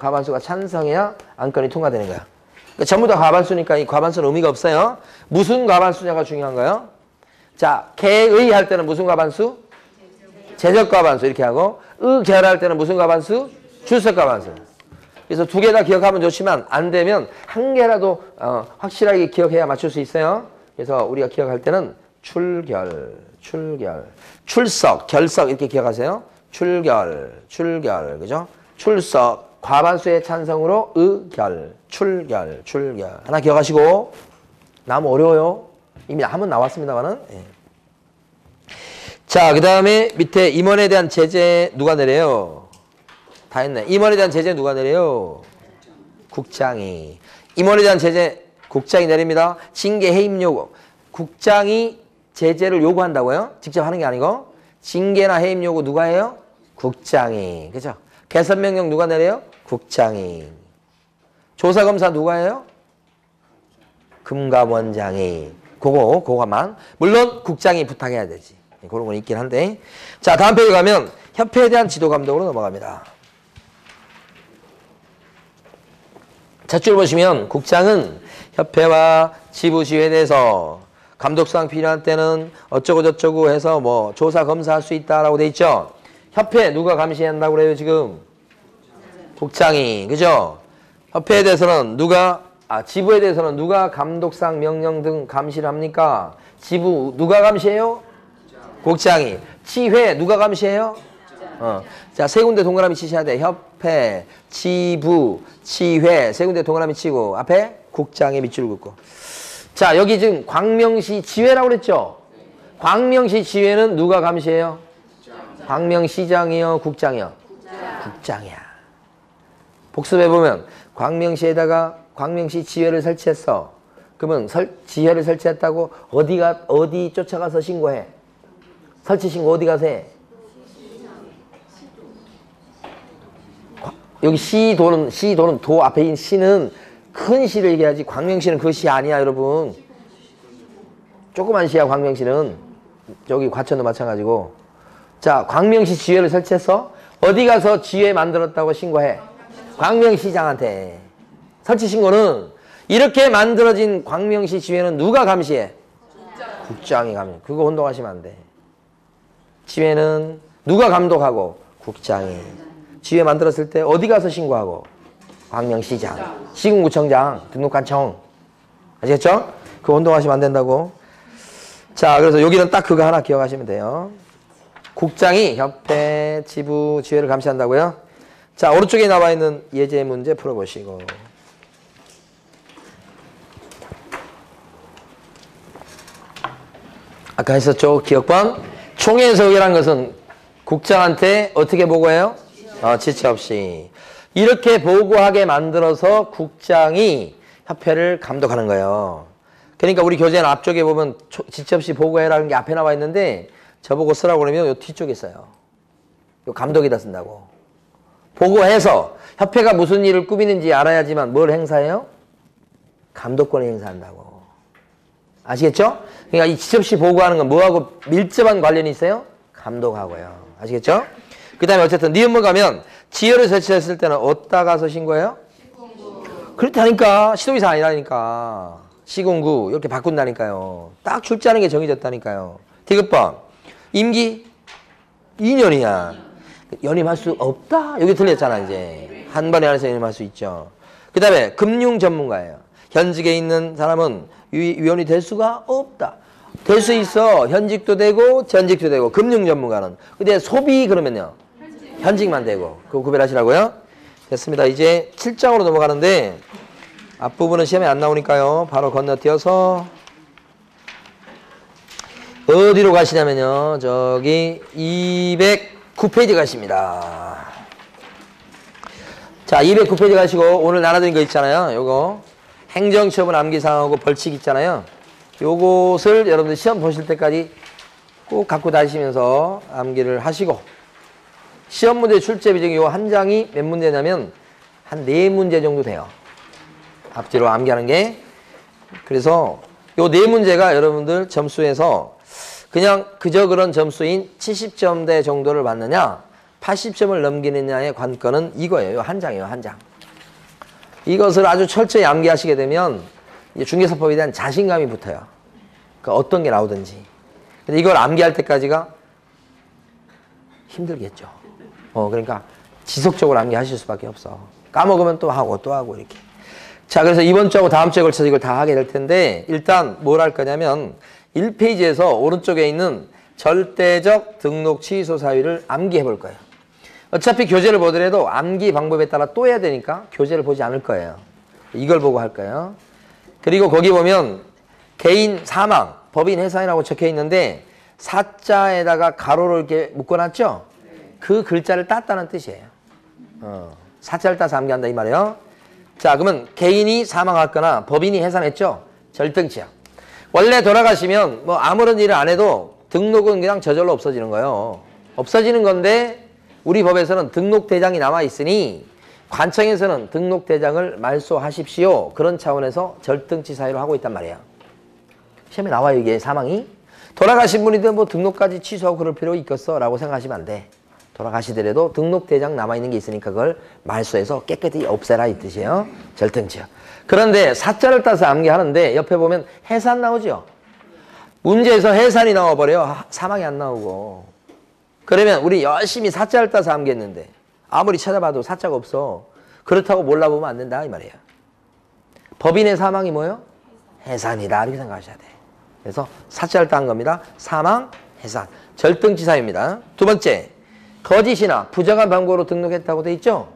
안건이 통과되는 거야. 그러니까 전부 다 과반수니까 이 과반수는 의미가 없어요. 무슨 과반수냐가 중요한 거예요. 자, 개의할 때는 무슨 과반수? 제적 과반수 이렇게 하고 의결할 때는 무슨 과반수? 출석 과반수. 그래서 두 개 다 기억하면 좋지만 안 되면 한 개라도 확실하게 기억해야 맞출 수 있어요. 그래서 우리가 기억할 때는 출석, 결석 이렇게 기억하세요. 출결, 그죠? 출석, 과반수의 찬성으로 의결, 출결. 하나 기억하시고. 너무 어려워요. 이미 한번 나왔습니다만은. 예. 자, 그 다음에 밑에 임원에 대한 제재 누가 내려요? 다 했네. 임원에 대한 제재 누가 내려요? 국장이. 임원에 대한 제재 국장이 내립니다. 징계 해임 요구. 국장이 제재를 요구한다고요? 직접 하는 게 아니고. 징계나 해임 요구 누가 해요? 국장이. 그죠? 개선 명령 누가 내려요? 국장이. 조사 검사 누가 해요? 금감원장이. 그거만. 물론 국장이 부탁해야 되지. 그런 건 있긴 한데. 자, 다음 페이지 가면 협회에 대한 지도 감독으로 넘어갑니다. 잣줄 보시면 국장은 협회와 지부지회에 대해서 감독사항 필요한 때는 어쩌고 저쩌고 해서 뭐 조사 검사할 수 있다라고 돼 있죠. 협회 누가 감시한다고 그래요 지금? 국장이. 그죠? 협회에 대해서는 지부에 대해서는 누가 감독사항 명령 등 감시를 합니까? 지부 누가 감시해요? 국장이. 지회 누가 감시해요? 자, 세 군데 동그라미 치셔야 돼. 협회, 지부, 지회 세 군데 동그라미 치고 앞에 국장에 밑줄 긋고. 자, 여기 지금 광명시 지회라고 그랬죠? 광명시 지회는 누가 감시해요? 광명시장이요, 국장이요? 국장이야. 복습해보면 광명시에다가 광명시 지회를 설치했어. 그러면 지회를 설치했다고 어디 쫓아가서 신고해? 설치 신고 어디 가서 해? 여기 시도는 도 앞에 있는 시는 큰 시를 얘기하지 광명시는 그 시 아니야 여러분. 조그만 시야 광명시는. 여기 과천도 마찬가지고. 자, 광명시 지회를 설치했어. 어디 가서 지회 만들었다고 신고해? 광명시장한테. 설치 신고는 이렇게 만들어진 광명시 지회는 누가 감시해? 국장이 감시. 그거 혼동하시면 안 돼. 지회는 누가 감독하고? 국장이. 지회 만들었을 때 어디 가서 신고하고? 광명시장, 시군구청장, 등록관청. 아시겠죠? 그거 혼동하시면 안 된다고. 자, 그래서 여기는 딱 그거 하나 기억하시면 돼요. 국장이 협회, 지부, 지회를 감시한다고요? 자, 오른쪽에 나와 있는 예제 문제 풀어보시고. 아까 했었죠? 기억번. 총회의석이라는 것은 국장한테 어떻게 보고해요? 지체 없이. 이렇게 보고하게 만들어서 국장이 협회를 감독하는 거예요. 그러니까 우리 교재는 앞쪽에 보면 지체 없이 보고해라는 게 앞에 나와 있는데 저보고 쓰라고 그러면 요 뒤쪽에 써요. 요 감독에다 쓴다고. 보고해서 협회가 무슨 일을 꾸미는지 알아야지만 뭘 행사해요? 감독권을 행사한다고. 아시겠죠? 그러니까 이 지체 없이 보고하는 건 뭐하고 밀접한 관련이 있어요? 감독하고요. 아시겠죠? 그 다음에 어쨌든 니은문 가면 지혈을 설치했을 때는 어디다 가서 신고해요? 그렇다니까. 시도이사 아니라니까. 시군구 이렇게 바꾼다니까요. 딱 출제하는 게 정해졌다니까요. 디귿번. 임기 2년이야. 연임할 수 없다? 여기 틀렸잖아 이제. 한 번에 안에서 연임할 수 있죠. 그 다음에 금융 전문가예요. 현직에 있는 사람은 위원이 될 수가 없다. 될 수 있어. 현직도 되고 전직도 되고. 금융 전문가는. 근데 소비 그러면요. 현직만 되고. 그거 구별하시라고요. 됐습니다. 이제 7장으로 넘어가는데 앞부분은 시험에 안 나오니까요. 바로 건너뛰어서 어디로 가시냐면요. 저기 209페이지 가십니다. 자, 209페이지 가시고 오늘 나눠드린 거 있잖아요. 요거 행정처분 암기사항하고 벌칙 있잖아요. 요것을 여러분들 시험 보실 때까지 꼭 갖고 다니시면서 암기를 하시고, 시험 문제 출제 비중이 요 한 장이 몇 문제냐면 한 4문제 정도 돼요. 앞뒤로 암기하는 게. 그래서 요 4문제가 여러분들 점수에서 그냥 그저 그런 점수인 70점대 정도를 받느냐 80점을 넘기느냐의 관건은 이거예요. 요 한 장이에요. 한 장. 이것을 아주 철저히 암기하시게 되면 중개사법에 대한 자신감이 붙어요. 그러니까 어떤 게 나오든지. 근데 이걸 암기할 때까지가 힘들겠죠. 그러니까 지속적으로 암기하실 수밖에 없어. 까먹으면 또 하고 또 하고 이렇게. 자, 그래서 이번 주하고 다음 주에 걸쳐서 이걸 다 하게 될 텐데 일단 뭘 할 거냐면 1페이지에서 오른쪽에 있는 절대적 등록 취소 사유를 암기해 볼 거예요. 어차피 교재를 보더라도 암기 방법에 따라 또 해야 되니까 교재를 보지 않을 거예요. 이걸 보고 할 거예요. 그리고 거기 보면 개인 사망, 법인 해산이라고 적혀 있는데 사자에다가 가로를 이렇게 묶어놨죠? 그 글자를 땄다는 뜻이에요. 사자를 따서 암기한다 이 말이에요. 자, 그러면 개인이 사망했거나 법인이 해산했죠? 절등치약. 원래 돌아가시면 뭐 아무런 일을 안 해도 등록은 그냥 저절로 없어지는 거예요. 없어지는 건데 우리 법에서는 등록대장이 남아있으니 관청에서는 등록대장을 말소하십시오. 그런 차원에서 절등치 사유로 하고 있단 말이에요. 시험에 나와요 이게 사망이. 돌아가신 분인데 뭐 등록까지 취소하고 그럴 필요 있겠어? 라고 생각하시면 안 돼. 돌아가시더라도 등록대장 남아있는 게 있으니까 그걸 말소해서 깨끗이 없애라 이 뜻이에요. 절등치요. 그런데 사자를 따서 암기하는데 옆에 보면 해산 나오죠. 문제에서 해산이 나와버려요. 사망이 안 나오고. 그러면 우리 열심히 사자를 따서 암기했는데 아무리 찾아봐도 사자가 없어. 그렇다고 몰라보면 안 된다 이 말이에요. 법인의 사망이 뭐예요? 해산이다 이렇게 생각하셔야 돼. 그래서 사자를 딴 겁니다. 사망, 해산. 절등치사입니다. 두 번째, 거짓이나 부정한 방법으로 등록했다고 돼 있죠?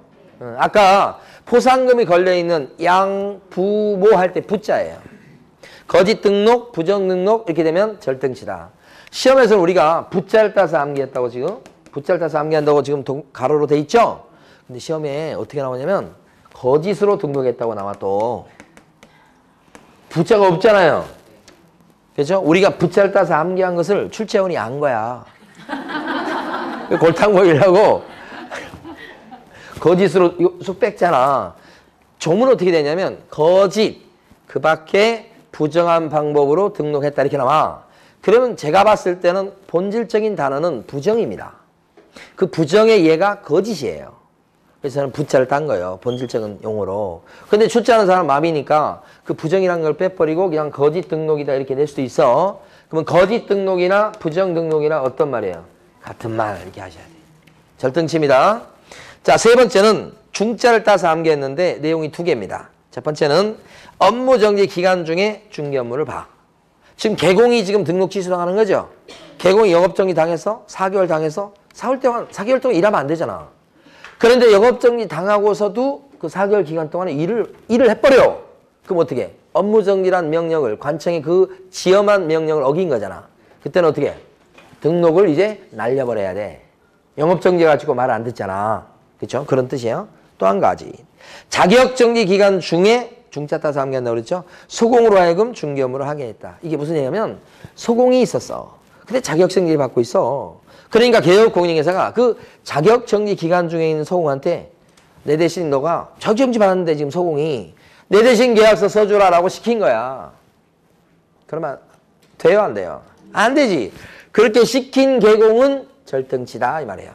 아까 포상금이 걸려있는 양부모 할 때 부자예요. 거짓 등록, 부정 등록 이렇게 되면 절등치다. 시험에서는 우리가 부자를 따서 암기했다고 지금 부자를 따서 암기한다고 지금 가로로 돼 있죠? 근데 시험에 어떻게 나오냐면 거짓으로 등록했다고 나와 또. 부자가 없잖아요. 그렇죠? 우리가 부자를 따서 암기한 것을 출제원이 안 거야. 골탕 먹이려고 거짓으로 쑥 뺐잖아. 조문은 어떻게 되냐면 거짓 그 밖에 부정한 방법으로 등록했다 이렇게 나와. 그러면 제가 봤을 때는 본질적인 단어는 부정입니다. 그 부정의 예가 거짓이에요. 그래서 저는 부자를 딴 거예요. 본질적인 용어로. 근데 출제하는 사람 마음이니까 그 부정이라는 걸 빼버리고 그냥 거짓 등록이다 이렇게 낼 수도 있어. 그러면 거짓 등록이나 부정 등록이나 어떤 말이에요? 같은 말 이렇게 하셔야 돼요. 절등치입니다. 자, 세 번째는 중자를 따서 암기했는데 내용이 두 개입니다. 첫 번째는 업무정지 기간 중에 중개 업무를 봐. 지금 개공이 지금 등록 취소당하는 거죠. 개공이 영업정지 당해서 4개월 당해서 4개월 동안 일하면 안 되잖아. 그런데 영업정지 당하고서도 그 4개월 기간 동안에 일을 해버려. 그럼 어떻게 해? 업무정지란 명령을 관청이 그 지엄한 명령을 어긴 거잖아. 그때는 어떻게 해? 등록을 이제 날려버려야 돼. 영업정지 가지고 말 안 듣잖아. 그렇죠? 그런 뜻이에요. 또 한 가지. 자격정지 기간 중에 중자 따서 암기한다고 그랬죠? 소공으로 하여금 중개 업무를 하게 했다. 이게 무슨 얘기냐면 소공이 있었어. 근데 자격정지 받고 있어. 그러니까 개업공인회사가 그 자격정지 기간 중에 있는 소공한테 내 대신 너가 자격정지 받았는데 지금 소공이 내 대신 계약서 써주라라고 시킨 거야. 그러면 돼요 안 돼요? 안 되지. 그렇게 시킨 개공은 절등치다 이 말이에요.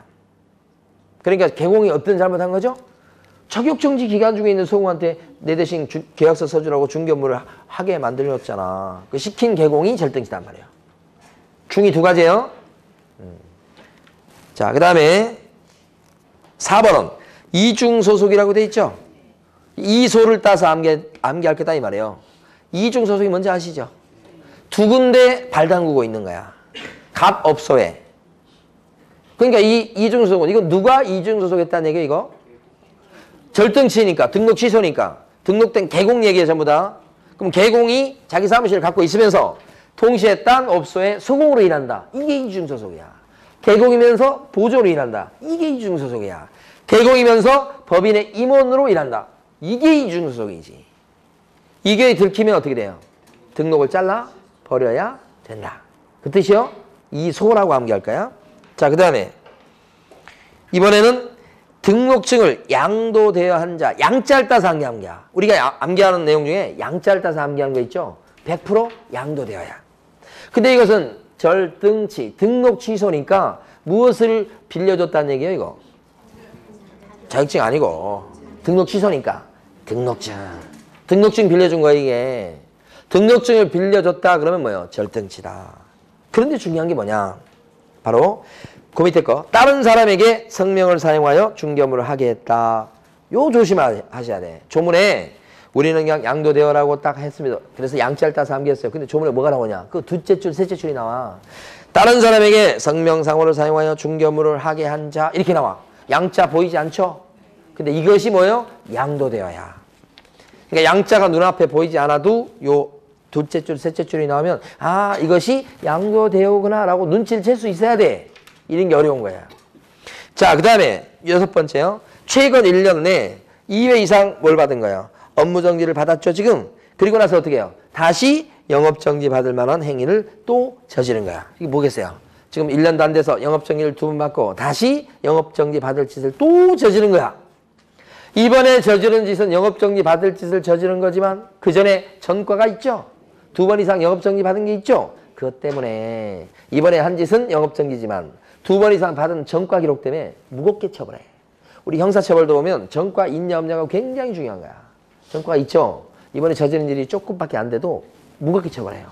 그러니까 개공이 어떤 잘못한 거죠? 자격정지 기간 중에 있는 소공한테 내 대신 계약서 써주라고 중개 업무를 하게 만들었잖아. 그 시킨 개공이 절등치단 말이에요. 중이 두 가지예요. 자, 그 다음에 4번은 이중소속이라고 돼 있죠? 이소를 따서 암기할 거다 이 말이에요. 이중소속이 뭔지 아시죠? 두 군데 발 담그고 있는 거야. 갑업소에. 그러니까 이 이중소속은 이거 누가 이중소속했다는 얘기예요 이거? 절등치니까 등록 취소니까 등록된 개공 얘기예요 전부 다. 그럼 개공이 자기 사무실을 갖고 있으면서 동시에 딴 업소에 소공으로 일한다. 이게 이중소속이야. 개공이면서 보조로 일한다. 이게 이중소속이야. 개공이면서 법인의 임원으로 일한다. 이게 이중소속이지. 이게 들키면 어떻게 돼요? 등록을 잘라 버려야 된다. 그 뜻이요? 이소라고 암기할까요? 자, 그 다음에 이번에는 등록증을 양도되어 한 자, 양자를 따서 암기야. 우리가 암기하는 내용 중에 양자를 따서 암기하는 거 있죠? 100% 양도되어야. 근데 이것은 절등치, 등록 취소니까 무엇을 빌려줬다는 얘기예요, 이거? 자격증 아니고 등록 취소니까 등록증. 등록증 빌려준 거야, 이게. 등록증을 빌려줬다 그러면 뭐예요? 절등치다. 그런데 중요한 게 뭐냐? 바로 그 밑에 거. 다른 사람에게 성명을 사용하여 중개 업무를 하게 했다. 요 조심하셔야 돼. 조문에 우리는 그냥 양도되어라고 딱 했습니다. 그래서 양자를 따서 암기했어요. 근데 조문에 뭐가 나오냐? 그 둘째 줄, 셋째 줄이 나와. 다른 사람에게 성명상호를 사용하여 중개 업무를 하게 한 자 이렇게 나와. 양자 보이지 않죠? 근데 이것이 뭐예요? 양도되어야. 그러니까 양자가 눈앞에 보이지 않아도 요 둘째 줄, 셋째 줄이 나오면 아 이것이 양도되어구나 라고 눈치를 챌 수 있어야 돼. 이런 게 어려운 거야. 자, 그 다음에 6번째요. 최근 1년 내 2회 이상 뭘 받은 거예요? 업무정지를 받았죠 지금. 그리고 나서 어떻게 해요? 다시 영업정지 받을 만한 행위를 또 저지른 거야. 이게 뭐겠어요? 지금 1년도 안 돼서 영업정지를 2번 받고 다시 영업정지 받을 짓을 또 저지른 거야. 이번에 저지른 짓은 영업정지 받을 짓을 저지른 거지만 그 전에 전과가 있죠. 2번 이상 영업정지 받은 게 있죠. 그것 때문에 이번에 한 짓은 영업정지지만 두 번 이상 받은 전과 기록 때문에 무겁게 처벌해. 우리 형사처벌도 보면 전과 있냐 없냐가 굉장히 중요한 거야. 전과가 있죠. 이번에 저지른 일이 조금밖에 안 돼도 무겁게 처벌해요.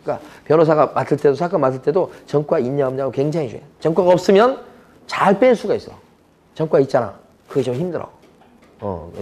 그러니까 변호사가 맡을 때도 사건 맡을 때도 전과 있냐 없냐가 굉장히 중요해. 전과가 없으면 잘 뺄 수가 있어. 전과 있잖아. 그게 좀 힘들어.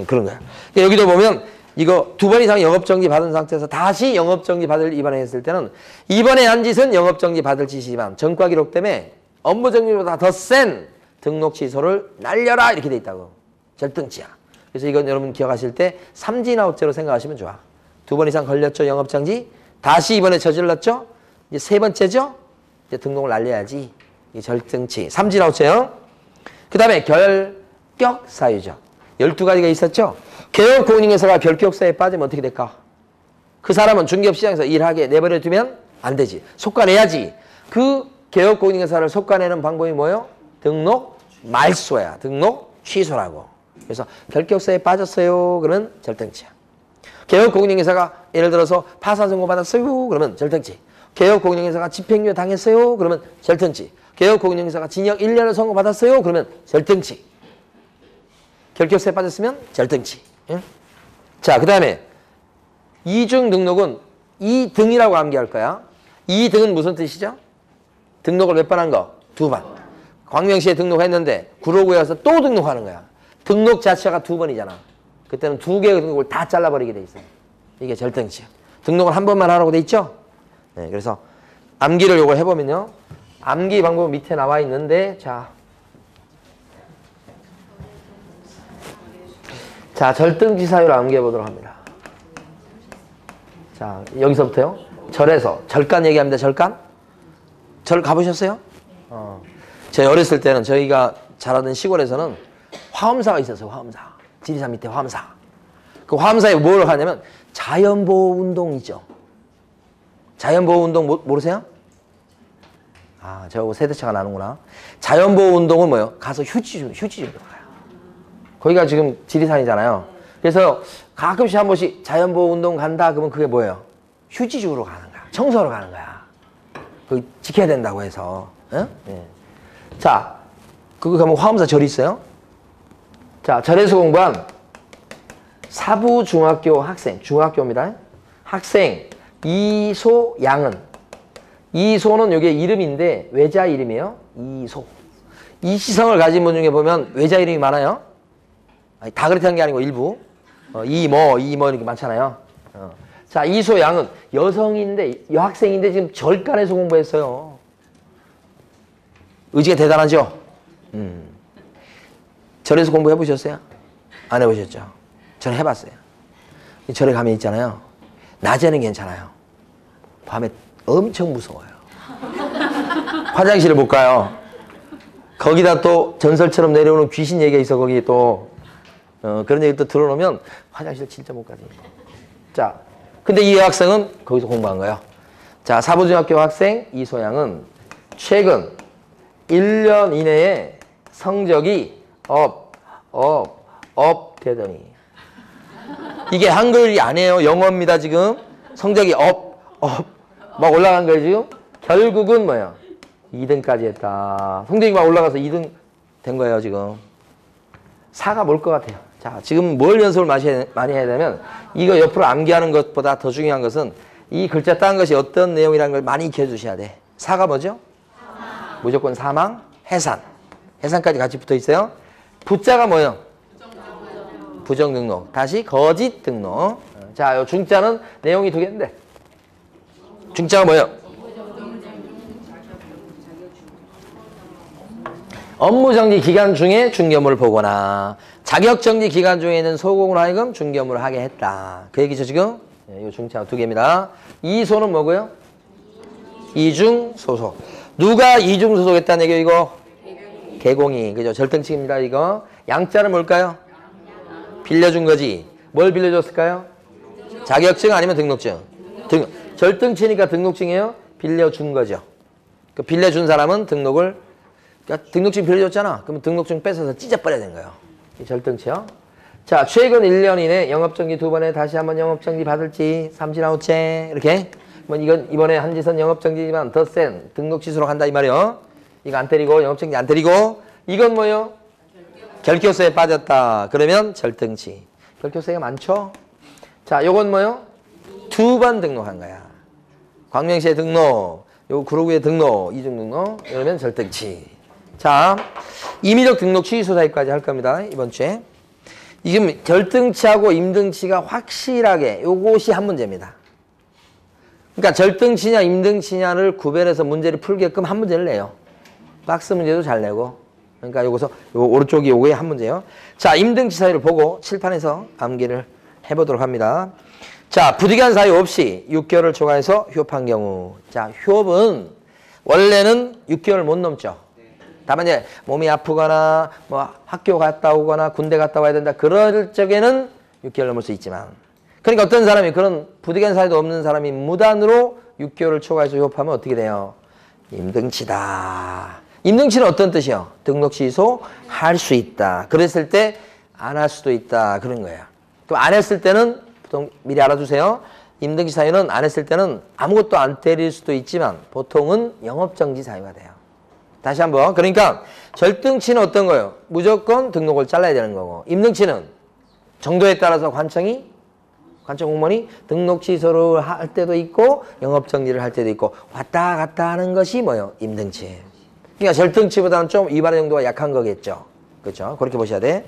그런 거야. 그러니까 여기도 보면 이거 두 번 이상 영업정지 받은 상태에서 다시 영업정지 받을 입안을 했을 때는 이번에 한 짓은 영업정지 받을 짓이지만 전과 기록 때문에 업무정지보다 더 센 등록 취소를 날려라 이렇게 돼 있다고. 절등치야. 그래서 이건 여러분 기억하실 때 삼진아웃죄로 생각하시면 좋아. 두 번 이상 걸렸죠 영업정지. 다시 이번에 저질렀죠. 이제 세 번째죠. 이제 등록을 날려야지. 이 절등치. 삼진아웃죄요. 그 다음에 결격 사유죠. 12가지가 있었죠. 개업공인중개사가 결격사유에 빠지면 어떻게 될까? 그 사람은 중개업시장에서 일하게 내버려 두면 안 되지. 속가내야지. 그 개업공인중개사를 속가내는 방법이 뭐예요? 등록 말소야. 등록 취소라고. 그래서 결격사유에 빠졌어요. 그러면 절등치야. 개업공인중개사가 예를 들어서 파산 선고 받았어요. 그러면 절등치. 개업공인중개사가 집행유예 당했어요. 그러면 절등치. 개업공인중개사가 징역 1년을 선고받았어요. 그러면 절등치. 결격사유에 빠졌으면 절등치. 응? 자, 그 다음에 이중 등록은 이등이라고 암기할 거야. 이등은 무슨 뜻이죠? 등록을 몇 번 한 거? 2번. 광명시에 등록했는데 구로구에 와서 또 등록하는 거야. 등록 자체가 2번이잖아. 그때는 2개의 등록을 다 잘라버리게 돼 있어요. 이게 절등치야. 등록을 한 번만 하라고 돼 있죠? 네, 그래서 암기를 요걸 해보면요. 암기 방법 밑에 나와 있는데, 자, 절등치 사유를 암기해 보도록 합니다. 자, 여기서부터요. 절에서, 절간 얘기합니다. 절간? 절 가보셨어요? 저희 어렸을 때는 저희가 자라던 시골에서는 화엄사가 있었어요. 화엄사. 지리산 밑에 화엄사. 그 화엄사에 뭘 하냐면 자연보호운동이죠. 자연보호운동 모르세요? 아, 저하고 세대차가 나는구나. 자연보호운동은 뭐예요? 가서 휴지 주는 거야. 거기가 지금 지리산이잖아요. 그래서 가끔씩 한 번씩 자연보호운동 간다 그러면 그게 뭐예요? 휴지 주우러 가는 거야. 청소하러 가는 거야. 그거 지켜야 된다고 해서. 응? 네. 자, 그거 가면 화엄사 절이 있어요. 자, 절에서 공부한 사부중학교 학생, 중학교입니다. 학생 이소양은, 이소는 이게 이름인데 외자 이름이에요. 이소. 이시성을 가진 분 중에 보면 외자 이름이 많아요. 아니, 다 그렇다는 게 아니고 일부. 이모 이렇게 많잖아요. 자, 이소양은 여성인데, 여학생인데 지금 절간에서 공부했어요. 의지가 대단하죠? 절에서 공부해 보셨어요? 안 해보셨죠? 저는 해봤어요. 절에 가면 있잖아요. 낮에는 괜찮아요. 밤에 엄청 무서워요. 화장실을 못 가요. 거기다 또 전설처럼 내려오는 귀신 얘기가 있어. 거기 또 그런 얘기 또 들어놓으면 화장실 진짜 못 가지. 자, 근데 이 여학생은 거기서 공부한 거예요. 자, 사부중학교 학생 이소양은 최근 1년 이내에 성적이 업 되더니, 이게 한글이 아니에요. 영어입니다. 지금 성적이 막 올라간 거예요. 지금 결국은 뭐예요? 2등까지 했다. 성적이 막 올라가서 2등 된 거예요. 지금 사가 뭘 것 같아요. 자, 지금 뭘 연습을 많이 해야 되면, 이거 옆으로 암기하는 것보다 더 중요한 것은 이 글자 딴 것이 어떤 내용이라는 걸 많이 익혀 주셔야 돼. 사가 뭐죠? 무조건 사망, 해산. 해산까지 같이 붙어 있어요. 부자가 뭐예요? 부정 등록. 다시 거짓 등록. 자, 요 중자는 내용이 2개인데, 중자가 뭐예요? 업무정지 기간 중에 중개업무를 보거나 자격정지 기간 중에는 소공으로 하여금 중개업무를 하게 했다. 그 얘기죠 지금? 이 중자가 2개입니다. 이소는 뭐고요? 이중소속. 누가 이중소속했다는 얘기예요 이거? 개공이. 그죠? 절등치입니다 이거. 양자는 뭘까요? 빌려준 거지. 뭘 빌려줬을까요? 자격증 아니면 등록증? 절등치니까 등록증이에요? 빌려준 거죠. 그 빌려준 사람은 등록을, 그러니까 등록증 빌려줬잖아. 그러면 등록증 뺏어서 찢어버려야 되는 거예요. 이 절등치요. 자, 최근 1년 이내 영업정지 2번에 다시 한번 영업정지 받을지 삼진아웃죄 이렇게. 뭐 이건 이번에 한 짓은 영업정지지만 더 센 등록 취소로 간다 이 말이요. 이거 안 때리고 영업정지 안 때리고 이건 뭐예요? 결격세에 빠졌다. 그러면 절등치. 결격세가 많죠? 자, 요건 뭐예요? 2번 등록한 거야. 광명시에 등록, 요 구로구에 등록, 이중 등록, 이러면 절등치. 자, 임의적 등록 취소사유까지 할 겁니다. 이번 주에. 지금 절등치하고 임등치가 확실하게 요것이 한 문제입니다. 그러니까 절등치냐 임등치냐를 구별해서 문제를 풀게끔 한 문제를 내요. 박스 문제도 잘 내고. 그러니까 요거서 요 오른쪽이 요게 한 문제요. 자, 임등치 사유를 보고 칠판에서 암기를 해보도록 합니다. 자, 부득이한 사유 없이 6개월을 초과해서 휴업한 경우. 자, 휴업은 원래는 6개월 못 넘죠. 다만 이제 몸이 아프거나 뭐 학교 갔다 오거나 군대 갔다 와야 된다. 그럴 적에는 6개월 넘을 수 있지만. 그러니까 어떤 사람이 그런 부득이한 사유도 없는 사람이 무단으로 6개월을 초과해서 휴업하면 어떻게 돼요? 임등치다. 임등치는 어떤 뜻이요? 등록 취소 할 수 있다. 그랬을 때 안 할 수도 있다. 그런 거예요. 그럼 안 했을 때는 보통 미리 알아두세요. 임등치 사유는 안 했을 때는 아무것도 안 때릴 수도 있지만 보통은 영업정지 사유가 돼요. 다시 한번. 그러니까 절등치는 어떤 거예요? 무조건 등록을 잘라야 되는 거고, 임등치는 정도에 따라서 관청 공무원이 등록 취소를 할 때도 있고 영업정지를 할 때도 있고 왔다 갔다 하는 것이 뭐예요? 임등치. 그러니까 절등치보다는 좀 위반의 정도가 약한 거겠죠. 그렇죠? 그렇게 보셔야 돼.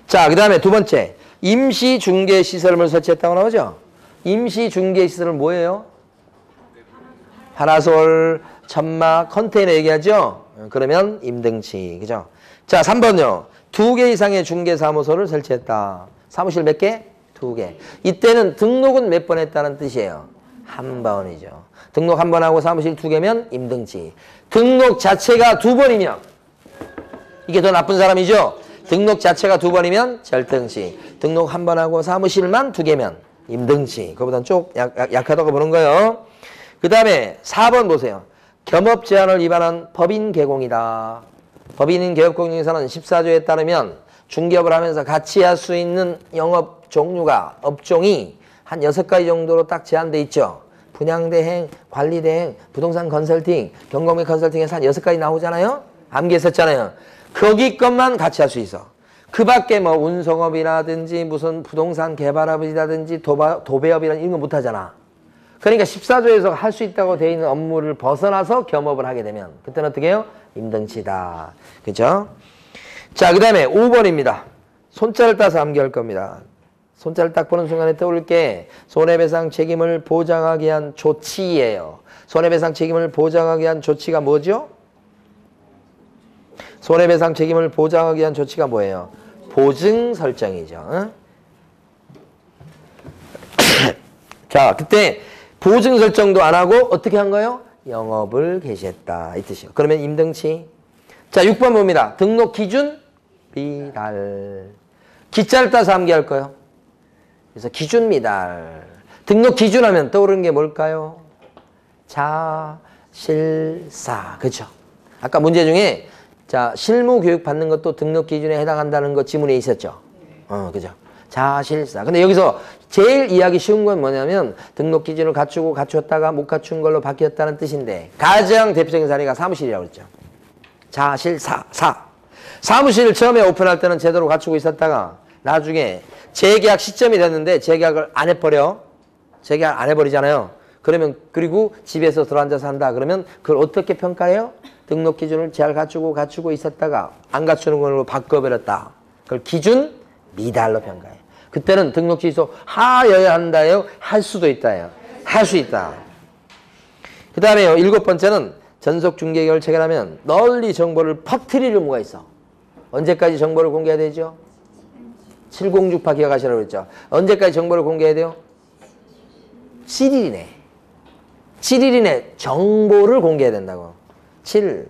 자, 그 다음에 두 번째. 임시중개시설물 설치했다고 나오죠? 임시중개시설은 뭐예요? 파라솔, 천막, 컨테이너 얘기하죠? 그러면 임등치. 그죠? 자, 3번요. 2개 이상의 중개사무소를 설치했다. 사무실 몇 개? 2개. 이때는 등록은 몇 번 했다는 뜻이에요? 한 번이죠. 등록 한 번 하고 사무실 2개면 임등치. 등록 자체가 2번이면 이게 더 나쁜 사람이죠? 등록 자체가 2번이면 절등치. 등록 한 번 하고 사무실만 2개면 임등치. 그거보다는 좀 약하다고 보는 거예요. 그 다음에 4번 보세요. 겸업 제한을 위반한 법인 개공이다. 법인 개업공정에서는 14조에 따르면 중개업을 하면서 같이 할 수 있는 영업 종류가 업종이 한 6가지 정도로 딱 제한돼 있죠. 분양대행, 관리대행, 부동산 컨설팅, 경공매 컨설팅에서 한 6가지 나오잖아요. 암기했었잖아요. 거기 것만 같이 할 수 있어. 그 밖에 뭐 운송업이라든지 무슨 부동산 개발업이라든지 도배업이라든지 이런 거 못하잖아. 그러니까 14조에서 할 수 있다고 되어 있는 업무를 벗어나서 겸업을 하게 되면 그때는 어떻게 해요? 임등치다. 그죠? 자, 그 다음에 5번입니다. 손자를 따서 암기할 겁니다. 손자를 딱 보는 순간에 떠올 게 손해배상 책임을 보장하기 위한 조치예요. 손해배상 책임을 보장하기 위한 조치가 뭐죠? 손해배상 책임을 보장하기 위한 조치가 뭐예요? 보증 설정이죠. 응? 자, 그때 보증 설정도 안 하고 어떻게 한 거예요? 영업을 개시했다. 이 뜻이요. 그러면 임등치. 자, 6번 봅니다. 등록 기준 미달. 기자를 따서 암기할 거예요. 그래서 기준 미달. 등록 기준 하면 떠오르는 게 뭘까요? 자실사. 그렇죠? 아까 문제 중에 자, 실무 교육 받는 것도 등록 기준에 해당한다는 거 지문에 있었죠. 그죠? 자실사. 근데 여기서 제일 이해하기 쉬운 건 뭐냐면 등록 기준을 갖추고 갖추었다가 못 갖춘 걸로 바뀌었다는 뜻인데 가장 대표적인 사례가 사무실이라고 그랬죠. 자실사. 사무실을 처음에 오픈할 때는 제대로 갖추고 있었다가 나중에 재계약 시점이 됐는데 재계약을 안 해버려. 재계약 안 해버리잖아요. 그러면 그리고 집에서 들어앉아서 한다. 그러면 그걸 어떻게 평가해요? 등록 기준을 잘 갖추고 있었다가 안 갖추는 걸로 바꿔버렸다. 그걸 기준 미달로 평가해요. 그때는 등록 취소 하여야 한다요? 할 수도 있다요. 할 수 있다. 그 다음에요. 7번째는 전속 중개계약을 체결하면 널리 정보를 퍼뜨릴 의무가 있어. 언제까지 정보를 공개해야 되죠? 706파 기억하시라고 그랬죠. 언제까지 정보를 공개해야 돼요? 7일 이내. 7일 이내 정보를 공개해야 된다고. 7.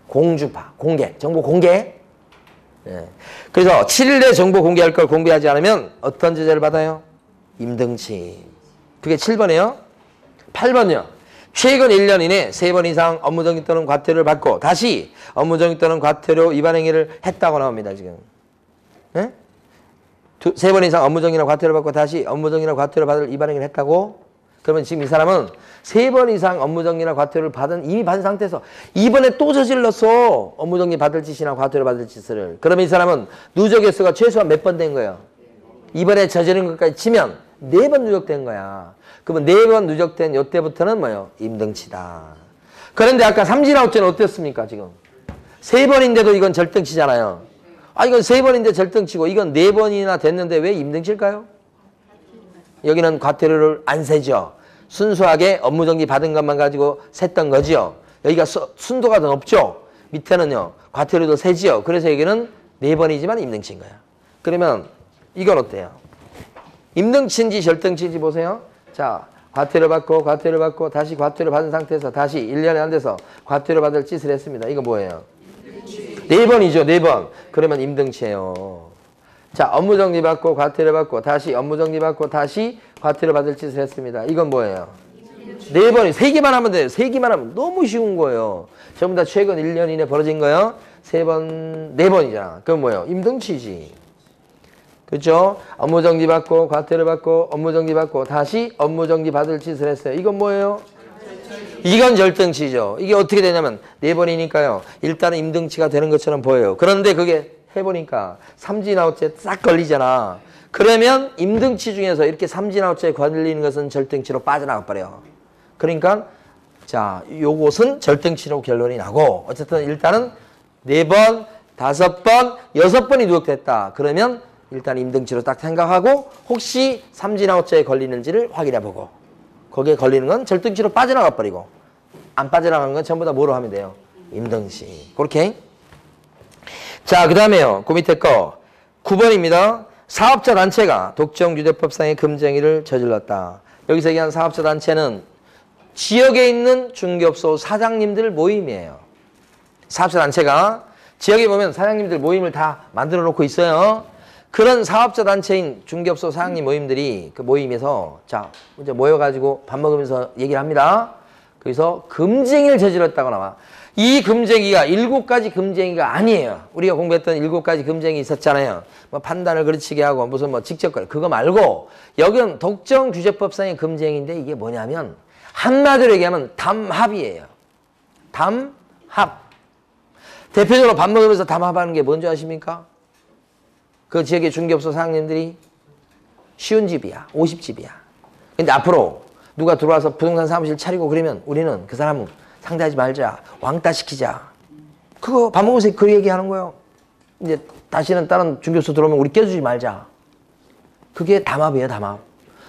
공주파. 공개. 정보 공개. 예. 그래서 7일 내에 정보 공개할 걸 공개하지 않으면 어떤 제재를 받아요? 임등치. 그게 7번이에요. 8번요. 최근 1년 이내 3번 이상 업무정지 또는 과태료를 받고 다시 업무정지 또는 과태료 위반 행위를 했다고 나옵니다. 지금. 예? 3번 이상 업무정지나 과태료를 받고 다시 업무정지나 과태료 받을 위반 행위를 했다고? 그러면 지금 이 사람은 3번 이상 업무정지나 과태료를 이미 받은 상태에서 이번에 또 저질렀어. 업무정지 받을 짓이나 과태료 받을 짓을. 그러면 이 사람은 누적 횟수가 최소한 몇 번 된 거예요? 이번에 저지른 것까지 치면 4번 누적된 거야. 그러면 4번 누적된 요때부터는 뭐예요? 임등치다. 그런데 아까 삼진아웃제는 어땠습니까? 지금 3번인데도 이건 절등치잖아요. 이건 3번인데 절등치고 이건 4번이나 됐는데 왜 임등치일까요? 여기는 과태료를 안 세죠. 순수하게 업무정지 받은 것만 가지고 셌던 거지요. 여기가 순도가 더 높죠. 밑에는요. 과태료도 세지요. 그래서 여기는 4번이지만 임등치인 거야. 그러면 이건 어때요? 임등치인지 절등치인지 보세요. 자, 과태료 받고 다시 과태료 받은 상태에서 다시 1년이 안 돼서 과태료 받을 짓을 했습니다. 이거 뭐예요? 4번이죠. 4번. 그러면 임등치예요. 자, 업무정지 받고 과태료 받고 다시 업무정지 받고 다시 과태료 받을 짓을 했습니다. 이건 뭐예요? 4번이 3개만 하면 돼요. 3개만 하면 너무 쉬운 거예요. 전부 다 최근 1년 이내 벌어진 거예요. 3번, 4번이잖아. 그건 뭐예요? 임등치지. 그렇죠? 업무정지 받고 과태료 받고 업무정지 받고 다시 업무정지 받을 짓을 했어요. 이건 뭐예요? 이건 절등치죠. 이게 어떻게 되냐면 4번이니까요. 일단은 임등치가 되는 것처럼 보여요. 그런데 그게 해보니까 삼진아웃제 싹 걸리잖아. 그러면 임등치 중에서 이렇게 삼진아웃제에 걸리는 것은 절등치로 빠져나가 버려요. 그러니까 자, 요것은 절등치로 결론이 나고 어쨌든 일단은 4번, 5번, 6번이 누적됐다. 그러면 일단 임등치로 딱 생각하고 혹시 삼진아웃제에 걸리는지를 확인해보고 거기에 걸리는 건 절등치로 빠져나가 버리고 안 빠져나가는 건 전부 다 뭐로 하면 돼요? 임등치. 그렇게. 자, 그 다음에요. 그 밑에 거 9번입니다. 사업자 단체가 독점규제법상의 금쟁이를 저질렀다. 여기서 얘기한 사업자 단체는 지역에 있는 중개업소 사장님들 모임이에요. 사업자 단체가 지역에 보면 사장님들 모임을 다 만들어 놓고 있어요. 그런 사업자 단체인 중개업소 사장님 모임들이 그 모임에서 자, 이제 모여가지고 밥 먹으면서 얘기를 합니다. 그래서 금쟁이를 저질렀다고 나와. 이 금쟁이가 7가지 금쟁이가 아니에요. 우리가 공부했던 7가지 금쟁이 있었잖아요. 뭐 판단을 그르치게 하고 무슨 뭐 직접거래 그거 말고 여기는 독점규제법상의 금쟁인데 이게 뭐냐면 한마디로 얘기하면 담합이에요. 담합. 대표적으로 밥 먹으면서 담합하는 게 뭔지 아십니까? 그 지역의 중개업소 사장님들이 쉬운 집이야. 50집이야. 근데 앞으로 누가 들어와서 부동산 사무실 차리고 그러면 우리는 그 사람은 상대하지 말자. 왕따 시키자. 그거 밥 먹으면서 그 얘기하는 거예요. 이제 다시는 다른 중개업소 들어오면 우리 껴주지 말자. 그게 담합이에요. 담합.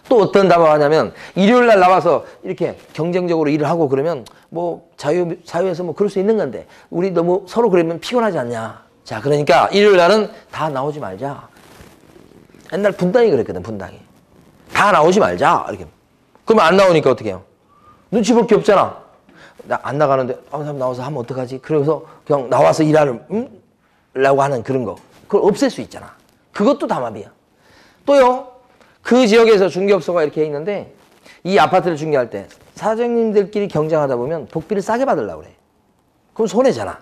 또 어떤 담합하냐면 일요일 날 나와서 이렇게 경쟁적으로 일을 하고 그러면 뭐 사회에서 뭐 그럴 수 있는 건데 우리 너무 서로 그러면 피곤하지 않냐. 자, 그러니까 일요일 날은 다 나오지 말자. 옛날 분당이 그랬거든. 분당이. 다 나오지 말자. 이렇게. 그러면 안 나오니까 어떻게 해요? 눈치 볼 게 없잖아. 나 안 나가는데 아무 사람 나와서 하면 어떡하지? 그래서 그냥 나와서 일하는 라고 하는 그런 거. 그걸 없앨 수 있잖아. 그것도 담합이야. 또요. 그 지역에서 중개업소가 이렇게 있는데 이 아파트를 중개할 때 사장님들끼리 경쟁하다 보면 복비를 싸게 받으려고 그래. 그럼 손해잖아.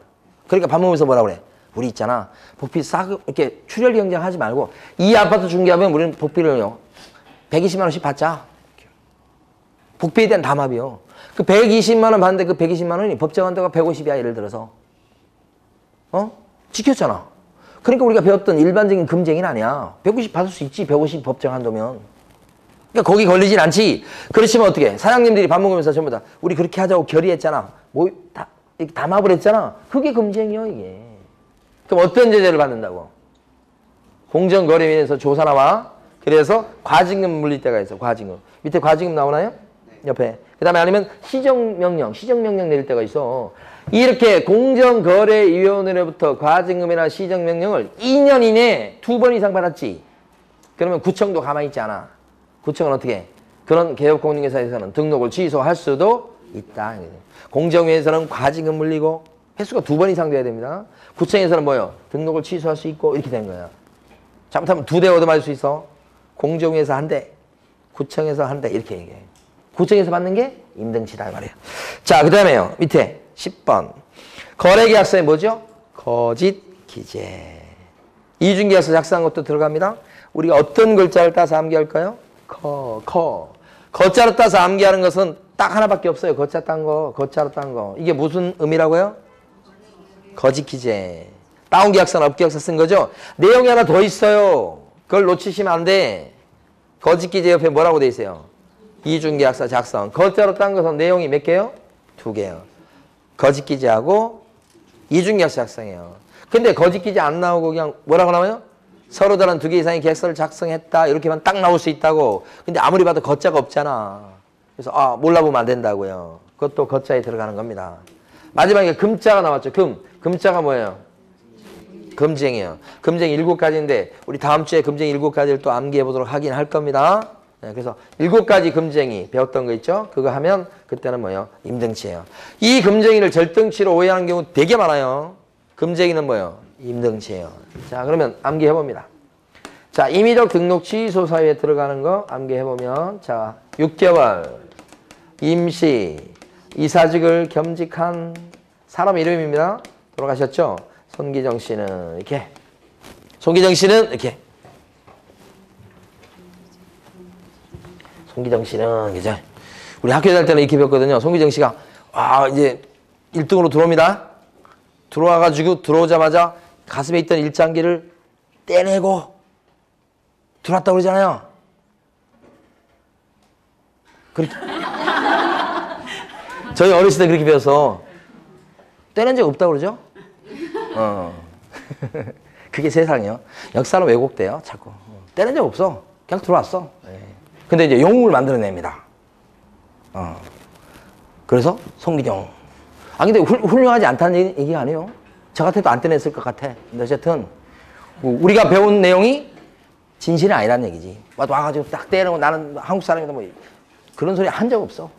그러니까 밥 먹으면서 뭐라 그래? 우리 있잖아. 복비 싸게 이렇게 출혈 경쟁하지 말고 이 아파트 중개하면 우리는 복비를요. 120만 원씩 받자. 복비에 대한 담합이요. 그 120만 원 받는데 그 120만 원이 법정한도가 150이야. 예를 들어서. 지켰잖아. 그러니까 우리가 배웠던 일반적인 금쟁이는 아니야. 150 받을 수 있지. 150 법정 한도면. 그러니까 거기 걸리진 않지. 그렇지만 어떻게 사장님들이 밥 먹으면서 전부 다 우리 그렇게 하자고 결의했잖아. 뭐 이렇게 담합을 했잖아. 그게 금쟁이요 이게. 그럼 어떤 제재를 받는다고? 공정거래위원회에서 조사 나와. 그래서 과징금 물릴 때가 있어. 과징금. 밑에 과징금 나오나요? 옆에. 그 다음에 아니면 시정명령 내릴 때가 있어. 이렇게 공정거래위원회로부터 과징금이나 시정명령을 2년 이내에 2번 이상 받았지. 그러면 구청도 가만히 있지 않아. 구청은 어떻게 해? 그런 개업공인회사에서는 등록을 취소할 수도 있다. 공정위에서는 과징금 물리고 횟수가 2번 이상 돼야 됩니다. 구청에서는 뭐요? 등록을 취소할 수 있고 이렇게 된 거야. 잘못하면 2대 얻어맞을 수 있어. 공정위에서 한 대, 구청에서 한 대 이렇게 얘기해. 구청에서 받는 게 임등치다 말이에요. 자, 그 다음에요. 밑에 10번. 거래계약서에 뭐죠? 거짓 기재. 이중계약서 작성한 것도 들어갑니다. 우리가 어떤 글자를 따서 암기할까요? 거자로 따서 암기하는 것은 딱 하나밖에 없어요. 거자 딴 거, 거자로 딴 거. 이게 무슨 의미라고요? 거짓 기재. 다운계약서나 업계약서 쓴 거죠. 내용이 하나 더 있어요. 그걸 놓치시면 안 돼. 거짓 기재 옆에 뭐라고 돼 있어요? 이중계약서 작성. 거자로 딴 것은 내용이 몇 개요? 2개요. 거짓 기재하고 이중계약서 작성이에요. 근데 거짓 기재 안 나오고 그냥 뭐라고 나와요? 서로 다른 2개 이상의 계약서를 작성했다. 이렇게만 딱 나올 수 있다고. 근데 아무리 봐도 거자가 없잖아. 그래서 몰라보면 안 된다고요. 그것도 거자에 들어가는 겁니다. 마지막에 금자가 나왔죠. 금자가 뭐예요? 금쟁이에요. 금쟁이 7가지인데 우리 다음 주에 금쟁이 7가지를 또 암기해 보도록 하긴 할 겁니다. 네, 그래서 7가지 금쟁이 배웠던 거 있죠? 그거 하면 그때는 뭐예요? 임등치예요. 이 금쟁이를 절등치로 오해하는 경우 되게 많아요. 금쟁이는 뭐예요? 임등치예요. 자, 그러면 암기해 봅니다. 자, 임의적 등록 취소 사유에 들어가는 거 암기해 보면 자, 6개월 임시 이사직을 겸직한 사람 이름입니다. 돌아가셨죠? 손기정 씨는 이렇게. 손기정 씨는 이렇게. 손기정 씨는 이제 우리 학교 다닐 때는 이렇게 배웠거든요. 손기정 씨가 이제 1등으로 들어옵니다. 들어와가지고 들어오자마자 가슴에 있던 일장기를 떼내고 들어왔다고 그러잖아요. 그렇게. 저희 어렸을 때 그렇게 배워서 떼낸 적 없다고 그러죠? 그게 세상이요. 역사는 왜곡돼요, 자꾸. 떼낸 적 없어. 그냥 들어왔어. 근데 이제 영웅을 만들어냅니다. 그래서 송기정. 근데 훌륭하지 않다는 얘기가 아니에요. 저 같아도 안 떼냈을 것 같아. 근데 어쨌든 우리가 배운 내용이 진실이 아니라는 얘기지. 와가지고 딱 때리고 나는 한국 사람이다 뭐 그런 소리 한 적 없어.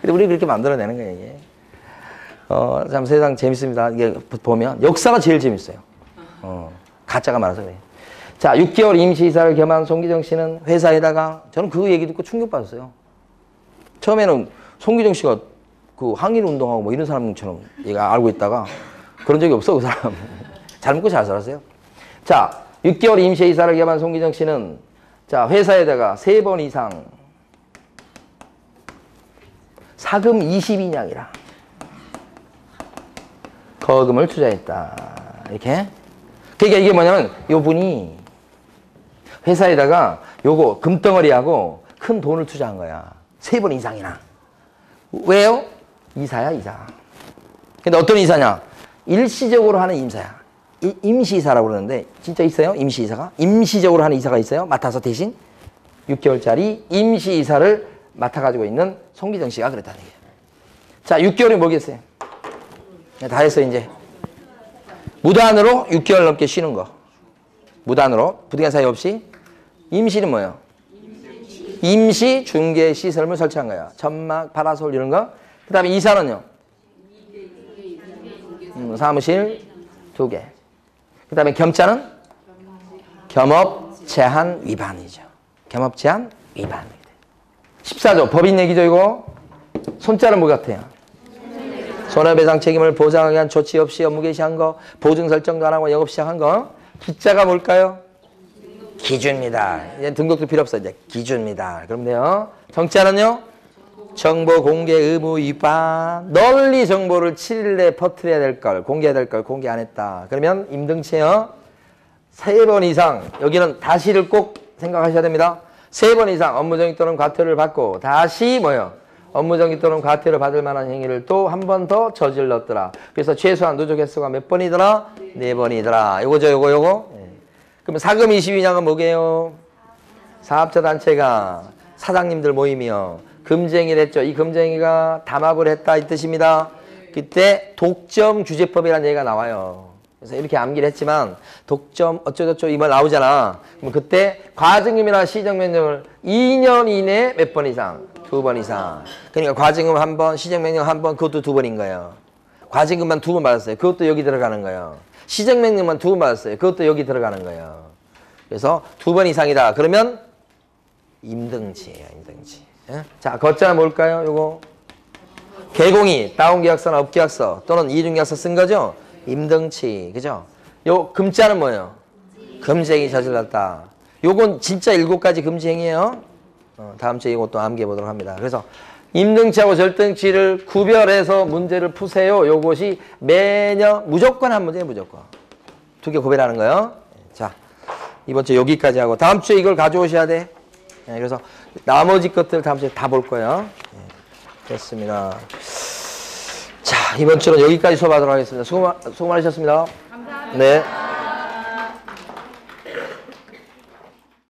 근데 우리 그렇게 만들어내는 거예요, 이게. 참 세상 재밌습니다. 이게 보면 역사가 제일 재밌어요. 가짜가 많아서 그래요. 자, 6개월 임시이사를 겸한 송기정 씨는 회사에다가 저는 그 얘기 듣고 충격받았어요. 처음에는 송기정 씨가 그 항일 운동하고 뭐 이런 사람처럼 얘가 알고 있다가 그런 적이 없어, 그 사람. 잘 먹고 잘 살았어요. 자, 6개월 임시이사를 겸한 송기정 씨는 자, 회사에다가 3번 이상 사금 22냥이라 거금을 투자했다. 이렇게. 그러니까 이게 뭐냐면 요 분이 회사에다가 요거 금덩어리하고 큰 돈을 투자한 거야. 3번 이상이나. 왜요? 이사야, 이사. 근데 어떤 이사냐? 일시적으로 하는 임사야. 임시이사라고 그러는데 진짜 있어요? 임시이사가? 임시적으로 하는 이사가 있어요? 맡아서 대신 6개월짜리 임시이사를 맡아가지고 있는 송기정 씨가 그랬다는 얘기예요. 자, 6개월이 뭐겠어요? 다 했어, 이제. 무단으로 6개월 넘게 쉬는 거. 무단으로. 부득이한 사유 없이. 임시는 뭐예요? 임시 중개 시설물 설치한 거야. 천막, 파라솔 이런 거. 그 다음에 이사는요? 사무실 2개. 그 다음에 겸자는? 겸업 제한 위반이죠. 겸업 제한 위반. 14조 법인 얘기죠, 이거. 손자는 뭐 같아요? 손해배상 책임을 보상하기 위한 조치 없이 업무 개시한 거, 보증 설정도 안 하고 영업 시작한 거. 기자가 뭘까요? 기준입니다. 이제 등록도 필요 없어요. 이제 기준입니다. 그럼 돼요. 정자는요? 정보 공개 의무 위반. 널리 정보를 7일 내에 퍼뜨려야 될 걸, 공개해야 될 걸 공개 안 했다. 그러면 임등치요. 3번 이상. 여기는 다시를 꼭 생각하셔야 됩니다. 3번 이상 업무정지 또는 과태료를 받고 다시 뭐요? 업무정지 또는 과태료 받을 만한 행위를 또 한 번 더 저질렀더라. 그래서 최소한 누적 횟수가 몇 번이더라? 4번이더라. 요거죠, 요거. 네. 그러면 사금 22냥은 뭐게요? 사업자 단체가 사장님들 모임이요. 금쟁이를 했죠. 이 금쟁이가 담합을 했다 이 뜻입니다. 그때 독점규제법이라는 얘기가 나와요. 그래서 이렇게 암기를 했지만 독점 어쩌고저쩌고 이 말 나오잖아. 그럼 그때 과징금이나 시정명령을 2년 이내에 몇 번 이상? 2번 이상. 그러니까 과징금 1번, 시정명령 1번, 그것도 2번인 거예요. 과징금만 2번 받았어요. 그것도 여기 들어가는 거예요. 시정명령만 2번 받았어요. 그것도 여기 들어가는 거예요. 그래서 2번 이상이다. 그러면 임등치예요. 임등치. 예? 자, 거자는 뭘까요? 요거 개공이 다운계약서나 업계약서 또는 이중계약서 쓴 거죠? 임등치. 그죠? 요 금자는 뭐예요? 금지행위 저질렀다. 요건 진짜 7가지 금지행위예요. 다음 주에 이것도 암기해 보도록 합니다. 그래서 임등치하고 절등치를 구별해서 문제를 푸세요. 요것이 매년 무조건 한 문제예요. 무조건. 두 개 구별하는 거예요. 자, 이번 주 여기까지 하고 다음 주에 이걸 가져오셔야 돼. 그래서 나머지 것들 다음 주에 다 볼 거예요. 됐습니다. 자, 이번 주는 여기까지 수업하도록 하겠습니다. 수고 많으셨습니다. 감사합니다. 네.